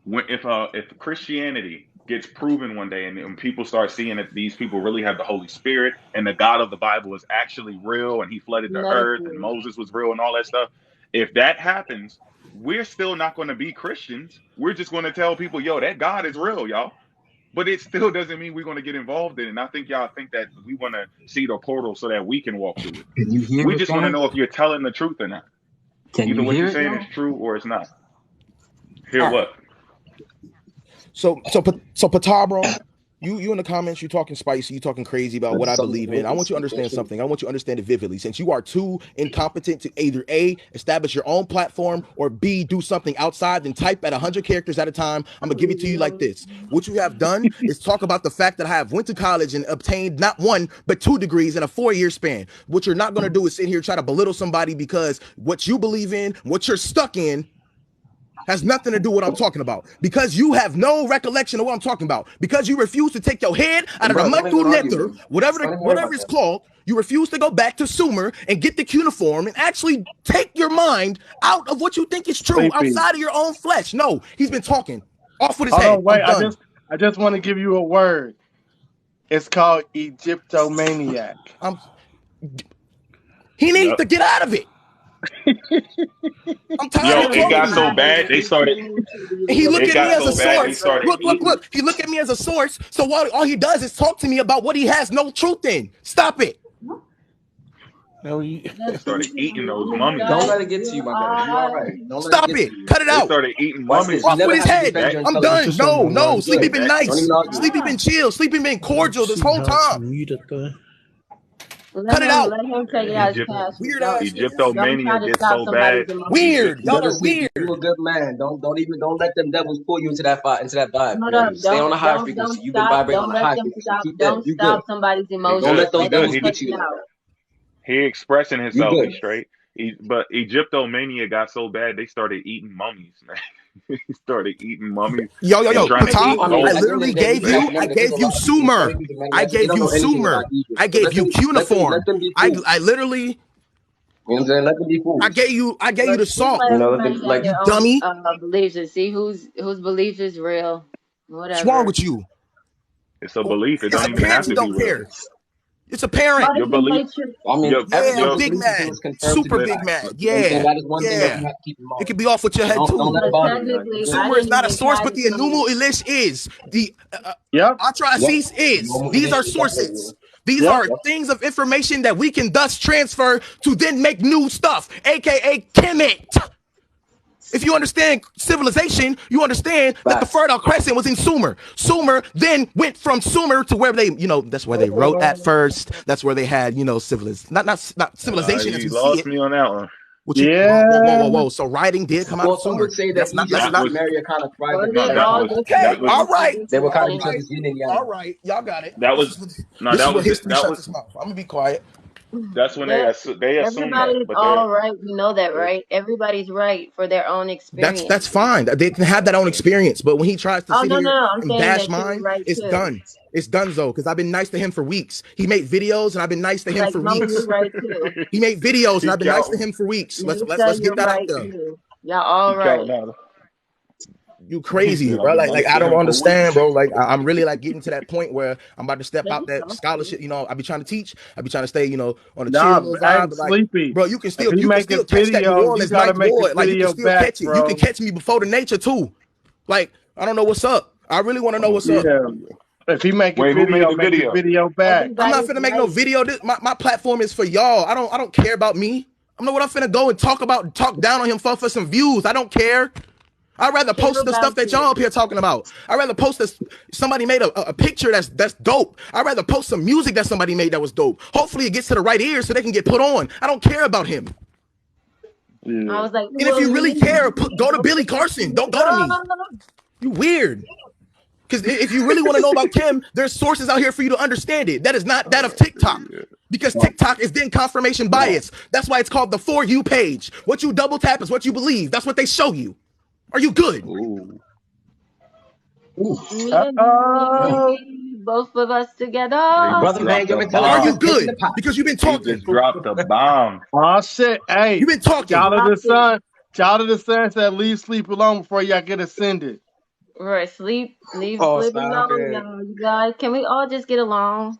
If Christianity gets proven one day, and people start seeing that these people really have the Holy Spirit and the God of the Bible is actually real, and He flooded the earth, and Metaphor. Moses was real, and all that stuff. If that happens, we're still not going to be Christians. We're just going to tell people, yo, that God is real, y'all. But it still doesn't mean we're going to get involved in it. And I think y'all think that we want to see the portal so that we can walk through it. Can you hear We it, just want to God? know if you're telling the truth or not. Can Either you what hear you're it, saying is God? true or it's not. Hear Ah, what? So Patar, bro, you in the comments, you talking spicy, you talking crazy about what I believe in. I want you to understand something. I want you to understand it vividly. Since you are too incompetent to either A, establish your own platform, or B, do something outside and type at 100 characters at a time, I'm gonna give it to you like this. What you have done is talk about the fact that I have went to college and obtained not 1 but 2 degrees in a 4-year span. What you're not gonna do is sit here and try to belittle somebody because what you believe in, what you're stuck in, has nothing to do with what I'm talking about. Because you have no recollection of what I'm talking about. Because you refuse to take your head out of the Bro, don't even Mantu argue, Nether, bro. whatever Don't even worry about it's that. called, you refuse to go back to Sumer and get the cuneiform and actually take your mind out of what you think is true, Sleepy. outside of your own flesh. No, he's been talking. Off with his Hold head. on, wait. I'm I done. just want to give you a word. It's called Egyptomaniac. He needs Yep. to get out of it. I'm tired Yo, of it talking to got so you. bad they started. He look It at me got as a so bad they source. started Look. eating. He look at me as a source. So all he does is talk to me about what he has no truth in. Stop it. No, They started eating those you mummies. Don't let guys, it get to you, you my guy. You all are. right. Don't let it Stop get to it. you. Cut it They out. started eating Watch mummies. this. You Off never with his have to head. defend That your I'm I'm intelligence. done. just on the No. You line. good. Sleepy been Don't nice. even argue. Sleepy been chill. Sleepy been cordial this See whole how it's time. muted though. Cut it out. Let him take it as passion. Weird ass niggas. Don't try Egyptomania to gets stop so bad. somebody's emotions. Weird. Y'all Brother are Sleepy, you a weird. good man. Don't let them devils pull you into that vibe. Hold You know, up. stay on a high frequency. Don't You've been stop. vibrating on Don't a let high them frequency. stop. Keep that. Don't You good. stop somebody's He Don't emotions. good. let He those Let good. them devils He take get you. it out. he expressing You himself. good. He's straight. But Egyptomania got so bad they started eating mummies, man. He started eating mummies and Yo. trying to Patah, eat I mean, I at the end of ghosts. the literally day, we gave just have to you remember that there's a lot of people Sumer. studying these I amendments. They gave don't you know anything Sumer. about Egypt. I So gave you let cuneiform. them be I fools. literally You know what I'm saying? Let them be fools. I gave you Look, the just salt. let You know, let them everybody have like You their own dummy. beliefs and see whose belief is real. What's wrong Whatever. with you? It's a belief. It It's don't even apparent have you to be don't real. care. It's apparent. But Your the belief, nature. I mean, your Yeah, everyone's I'm your big belief system mad. is confirmed to Super be listen. big fact. mad. You know what I'm saying? Yeah. That is one thing that Yeah. we have to keep in It mind. could be off with your So head don't too. let it But bother you. Like, you technically, good? I Sumer is didn't not a even source, try but to the come. Enumu Elish is. The Yep. Atra Yep. Assis is. Normal These are conditions. That's what it sources. is. These Yep. are Yep. things of information that we can thus transfer to then make new stuff, aka Kemet. If you understand civilization, you understand that the Fertile Crescent was in Sumer. Sumer then went from Sumer to where they, that's where they wrote at first. That's where they had, not civilization as we You see lost it. me on that one. Whoa. So writing did come out of some Sumer. would say that Egypt and Sumeria kind of thrived together. All right. They were kind of each other's yin and yang. All right. Y'all got it. That was this is what history shuts its mouth. I'm going to be quiet. That's when they assume everybody's that. all right. You know that, right? Everybody's right for their own experience. That's fine. They can have that own experience. But when he tries to sit here and bash mine, right it's too. done. It's done, though, because I've been nice to him for weeks. He made videos, and I've been nice to him for weeks. Right too. He made videos, and I've been nice to him for weeks. Let's get that out there. Too. Y'all all right. You crazy, bro. Like I don't understand, bro. Like I'm really like getting to that point where I'm about to step out that scholarship. I be trying to teach. I be trying to stay, on the chill vibe. But like, bro, you can still catch that New Orleans night boy. Like you can still catch it. You can catch me before the nature too. Like I don't know what's up. I really want to know what's up. If he make a video, make the video back. I'm not finna make no video. My platform is for y'all. I don't care about me. I know what I'm finna go and talk down on him for some views. I don't care. I'd rather post the stuff that y'all up here talking about. I'd rather post somebody made a picture that's dope. I'd rather post some music that somebody made that was dope. Hopefully it gets to the right ears so they can get put on. I don't care about him. I was like, and if you really care, go to Billy Carson. Don't go to me. You weird. Because if you really want to know about Kim, there's sources out here for you to understand it. That is not that of TikTok. Because TikTok is then confirmation bias. That's why it's called the For You page. What you double tap is what you believe. That's what they show you. Are you good? Ooh. Both of us together. Brother man, are you good? Because you've been talking. You just dropped the bomb. Oh shit. Hey, you've been talking. Child of the sun said leave sleep alone before y'all get ascended. Right, leave sleep alone, you guys. Can we all just get along?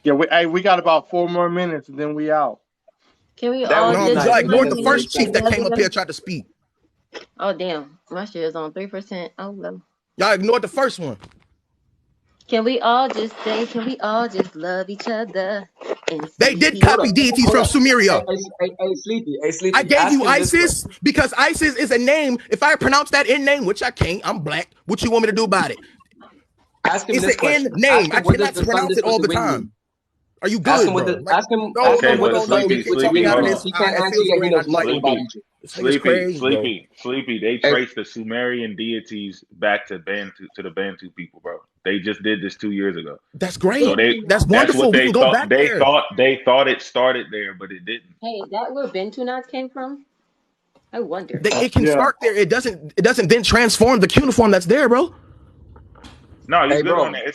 Yeah, we got about 4 more minutes and then we out. Can we all just ignore the first chief that came up here tried to speak. Oh damn, my shit is on 3%. Oh no. Y'all ignored the first one. Can we all just love each other? They did copy deities from Sumeria. Hey, Sleepy. I gave you Isis because Isis is a name. If I pronounce that in name, which I can't, I'm black. What you want me to do about it? It's an in name. I cannot pronounce it all the time. Are you good? Ask him what the sun is. He can't answer yet. He knows nothing about Egypt. Sleepy. They traced the Sumerian deities back to the Bantu people, bro. They just did this 2 years ago. That's great. So that's wonderful. We can go back there. They thought it started there, but it didn't. Hey, that where Bantu knots came from? I wonder. It can start there. It doesn't then transform the cuneiform that's there, bro. No, you're good on that.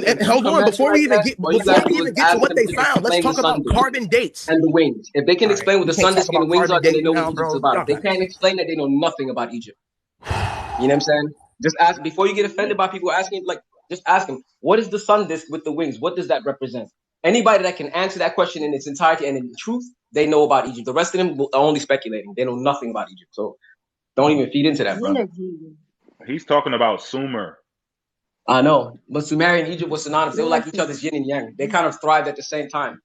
And hold on, before we even get to what they found, let's talk about carbon dates and the wings. If they can explain what the sun disk and the wings are, then they know what Egypt's about. If they can't explain that, they know nothing about Egypt. You know what I'm saying? Just ask before you get offended by people asking. Just ask them, what is the sun disk with the wings? What does that represent? Anybody that can answer that question in its entirety and in the truth, they know about Egypt. The rest of them are only speculating. They know nothing about Egypt. So don't even feed into that, bro. He's talking about Sumer. I know, but Sumeria and Egypt was synonymous. They were like each other's yin and yang. They kind of thrived at the same time,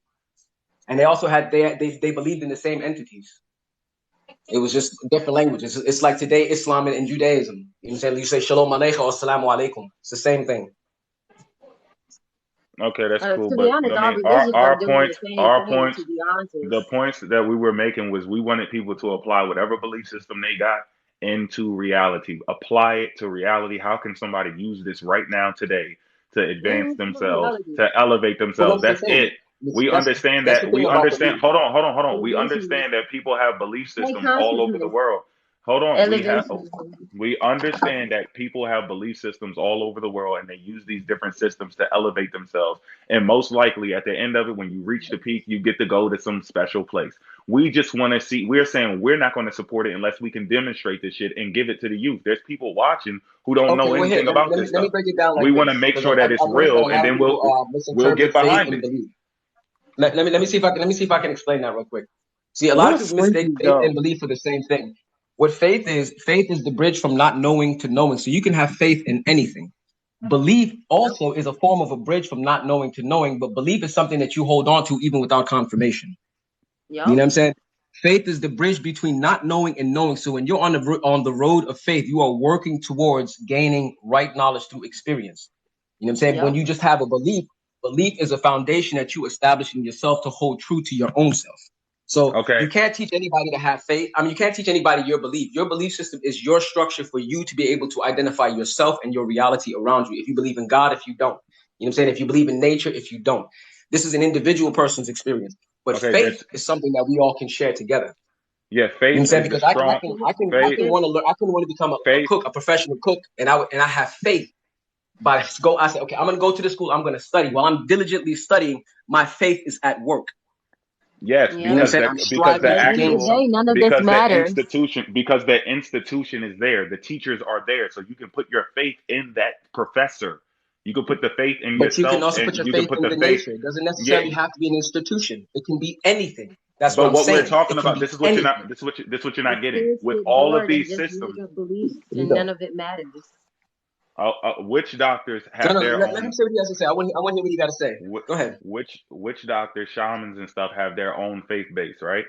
and they also had they believed in the same entities. It was just different languages. It's like today Islam and Judaism. You know what I'm saying? You say Shalom Aleichem or Assalamu Alaikum. It's the same thing. Okay, that's cool. But our points, the points that we were making was we wanted people to apply whatever belief system they got into reality. Apply it to reality. How can somebody use this right now today to advance themselves, to elevate themselves? That's it. We understand that. We understand. Hold on. We understand that people have belief systems all over the world. Hold on. We understand that people have belief systems all over the world and they use these different systems to elevate themselves. And most likely at the end of it, when you reach the peak, you get to go to some special place. We just want to see, we're saying we're not going to support it unless we can demonstrate this shit and give it to the youth. There's people watching who don't know anything about this stuff. We want to make sure that it's real and then we'll get behind it. Let me see if I can explain that real quick. See, a lot of people mistake faith and belief for the same thing. What faith is the bridge from not knowing to knowing. So you can have faith in anything. Belief also is a form of a bridge from not knowing to knowing, but belief is something that you hold on to even without confirmation. Yep. You know what I'm saying? Faith is the bridge between not knowing and knowing. So when you're on the road of faith, you are working towards gaining right knowledge through experience. You know what I'm saying? Yep. When you just have a belief is a foundation that you establish in yourself to hold true to your own self. So you can't teach anybody to have faith. I mean, you can't teach anybody your belief. Your belief system is your structure for you to be able to identify yourself and your reality around you. If you believe in God, if you don't. You know what I'm saying? If you believe in nature, if you don't. This is an individual person's experience. But faith is something that we all can share together. Yeah, faith. You know what I'm saying? Because I can want to learn. I can want to become a cook, a professional cook, and I have faith. But I say, okay, I'm going to go to the school. I'm going to study. While I'm diligently studying, my faith is at work. Yes, Yeah. because none of this matters. Because the institution is there. The teachers are there, so you can put your faith in that professor. You can put the faith in yourself. But you can also put your faith in the nature. It doesn't necessarily have to be an institution. It can be anything. That's what I'm saying. We're talking about, this is what you're not getting. With all of these systems, and none of it matters. Which doctors have their own? Let him say what he has to say. I want to hear what he got to say. Go ahead. Which doctors, shamans, and stuff have their own faith base, right?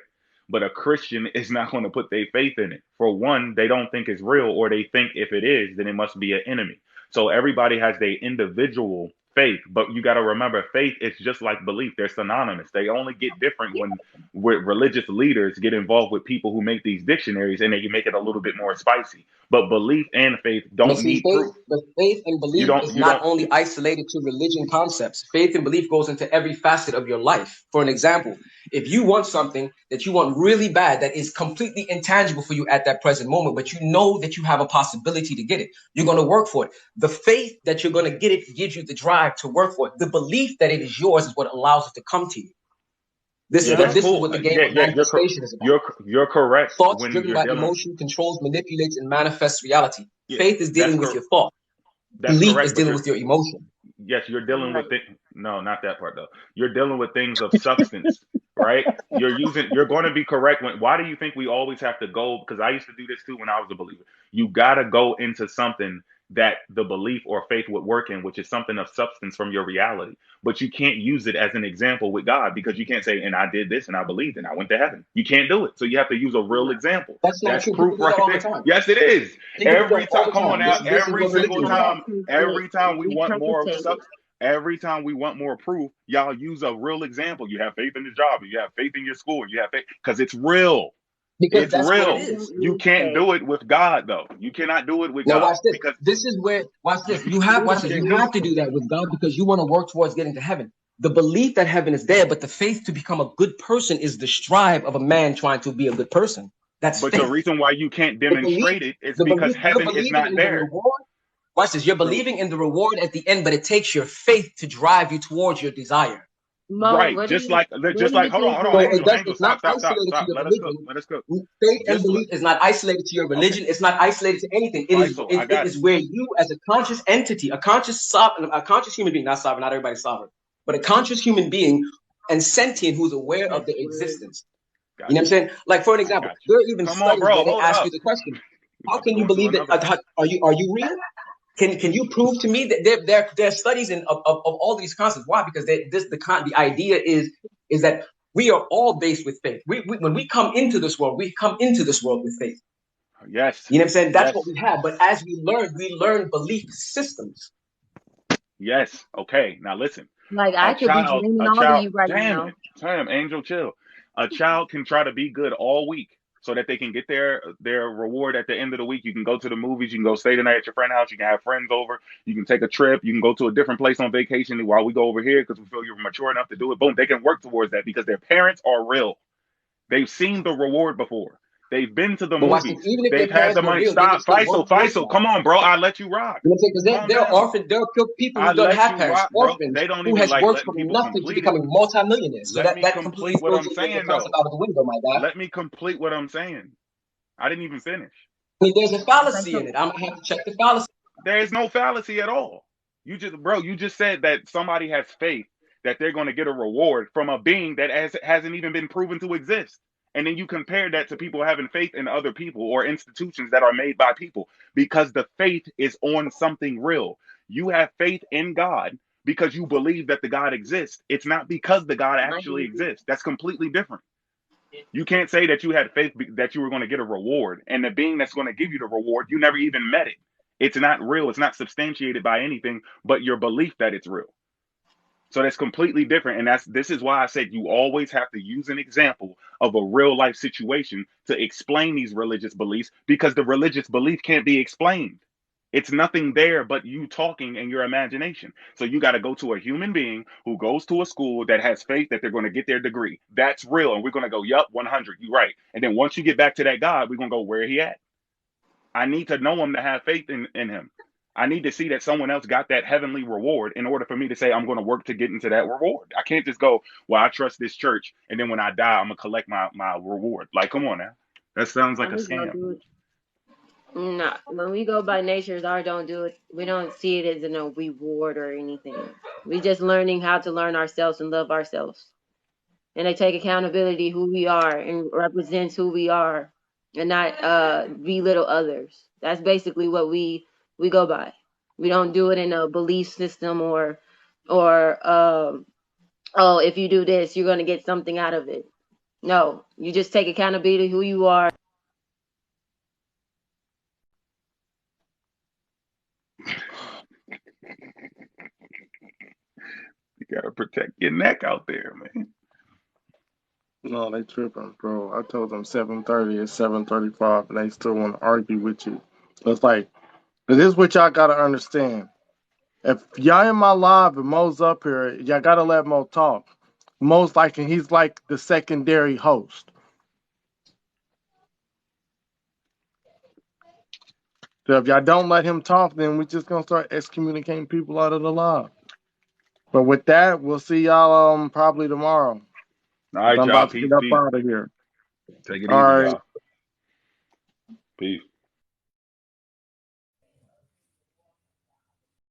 But a Christian is not going to put their faith in it. For one, they don't think it's real, or they think if it is, then it must be an enemy. So everybody has their individual faith, but you got to remember, faith is just like belief. They're synonymous. They only get different when religious leaders get involved with people who make these dictionaries, and they make it a little bit more spicy. But belief and faith don't need proof. But faith and belief is not only isolated to religion concepts. Faith and belief goes into every facet of your life. For an example, if you want something that you want really bad that is completely intangible for you at that present moment, but you know that you have a possibility to get it, you're going to work for it. The faith that you're going to get it gives you the drive to work for it. The belief that it is yours is what allows it to come to you. This is what the game of manifestation is about. You're correct. Thoughts driven by emotion controls, manipulates, and manifests reality. Faith is dealing with your thought. Belief is dealing with your emotion. Yes, you're dealing with no, not that part though. You're dealing with things of substance, right? You're going to be correct. Why do you think we always have to go? Because I used to do this too when I was a believer. You got to go into something that the belief or faith would work in, which is something of substance from your reality. But you can't use it as an example with God, because you can't say, and I did this and I believed and I went to heaven. You can't do it. So you have to use a real example. That's proof right there. Yes, it is. Every time, come on now, every single time, every time we want more substance. Every time we want more proof, y'all use a real example. You have faith in the job, you have faith in your school, you have faith because it's real. Because it's that's real. What it is. You can't do it with God, though. You cannot do it with God. Now watch this. Because this is where watch this. You have to do that with God because you want to work towards getting to heaven. The belief that heaven is there, but the faith to become a good person is the strive of a man trying to be a good person. That's but faith. The reason why you can't demonstrate it is because heaven is not there. Watch this. You're believing in the reward at the end, but it takes your faith to drive you towards your desire. Right, just like hold on. Angel, stop. Let us go. Faith and belief is not isolated to your religion. Okay. It's not isolated to anything. It is where you, as a conscious entity, a conscious human being, not sovereign, not everybody's sovereign, but a conscious human being and sentient who's aware of their existence. You know what I'm saying? Like for an example, there are even studies where they ask you the question: how can you believe that? Are you real? Can you prove to me that there are studies of all these concepts? Why? Because the idea is that we are all based with faith. When we come into this world, we come into this world with faith. Yes. You know what I'm saying? That's what we have. But as we learn belief systems. Yes. Okay. Now listen. Like I could be dreaming all of you right now. Damn, Angel, chill. A child can try to be good all week, so that they can get their reward at the end of the week. You can go to the movies. You can go stay the night at your friend's house. You can have friends over. You can take a trip. You can go to a different place on vacation while we go over here because we feel you're mature enough to do it. Boom. They can work towards that because their parents are real. They've seen the reward before. They've been to the movies. They've had the money. Stop. Faisal, come on, bro. I'll let you rock. Because there are people who don't have parents. Orphans they don't who even has like worked from nothing to becoming multimillionaires. So that complete what I'm saying, though. Out of the window, my guy. Let me complete what I'm saying. I didn't even finish. I mean, there's a fallacy in it. I'm gonna have to check the fallacy. There is no fallacy at all. You just said that somebody has faith that they're going to get a reward from a being that hasn't even been proven to exist. And then you compare that to people having faith in other people or institutions that are made by people because the faith is on something real. You have faith in God because you believe that the God exists. It's not because the God actually exists. That's completely different. You can't say that you had faith that you were going to get a reward, and the being that's going to give you the reward, you never even met it. It's not real. It's not substantiated by anything but your belief that it's real. So that's completely different. And this is why I said you always have to use an example of a real life situation to explain these religious beliefs, because the religious belief can't be explained. It's nothing there but you talking and your imagination. So you got to go to a human being who goes to a school that has faith that they're going to get their degree. That's real. And we're going to go, yup, 100. You're right. And then once you get back to that God, we're going to go, where he at? I need to know him to have faith in him. I need to see that someone else got that heavenly reward in order for me to say I'm going to work to get into that reward. I can't just go, well, I trust this church, and then when I die, I'm going to collect my reward. Like, come on now. That sounds like a scam. No, when we go by nature, don't do it. We don't see it as a reward or anything. We just learning how to learn ourselves and love ourselves. And they take accountability who we are and represents who we are, and not belittle others. That's basically what we go by. We don't do it in a belief system or oh, if you do this, you're going to get something out of it. No, you just take accountability who you are. You got to protect your neck out there, man. No, they tripping, bro. I told them 7:30, it's 7:35, and they still want to argue with you. It's like, this is what y'all got to understand. If y'all in my live and Mo's up here, y'all got to let Mo talk. Mo's like, and he's like the secondary host. So if y'all don't let him talk, then we're just going to start excommunicating people out of the live. But with that, we'll see y'all probably tomorrow. All right, I'm y'all. about to get up out of here. Take it All easy, right. y'all. Peace.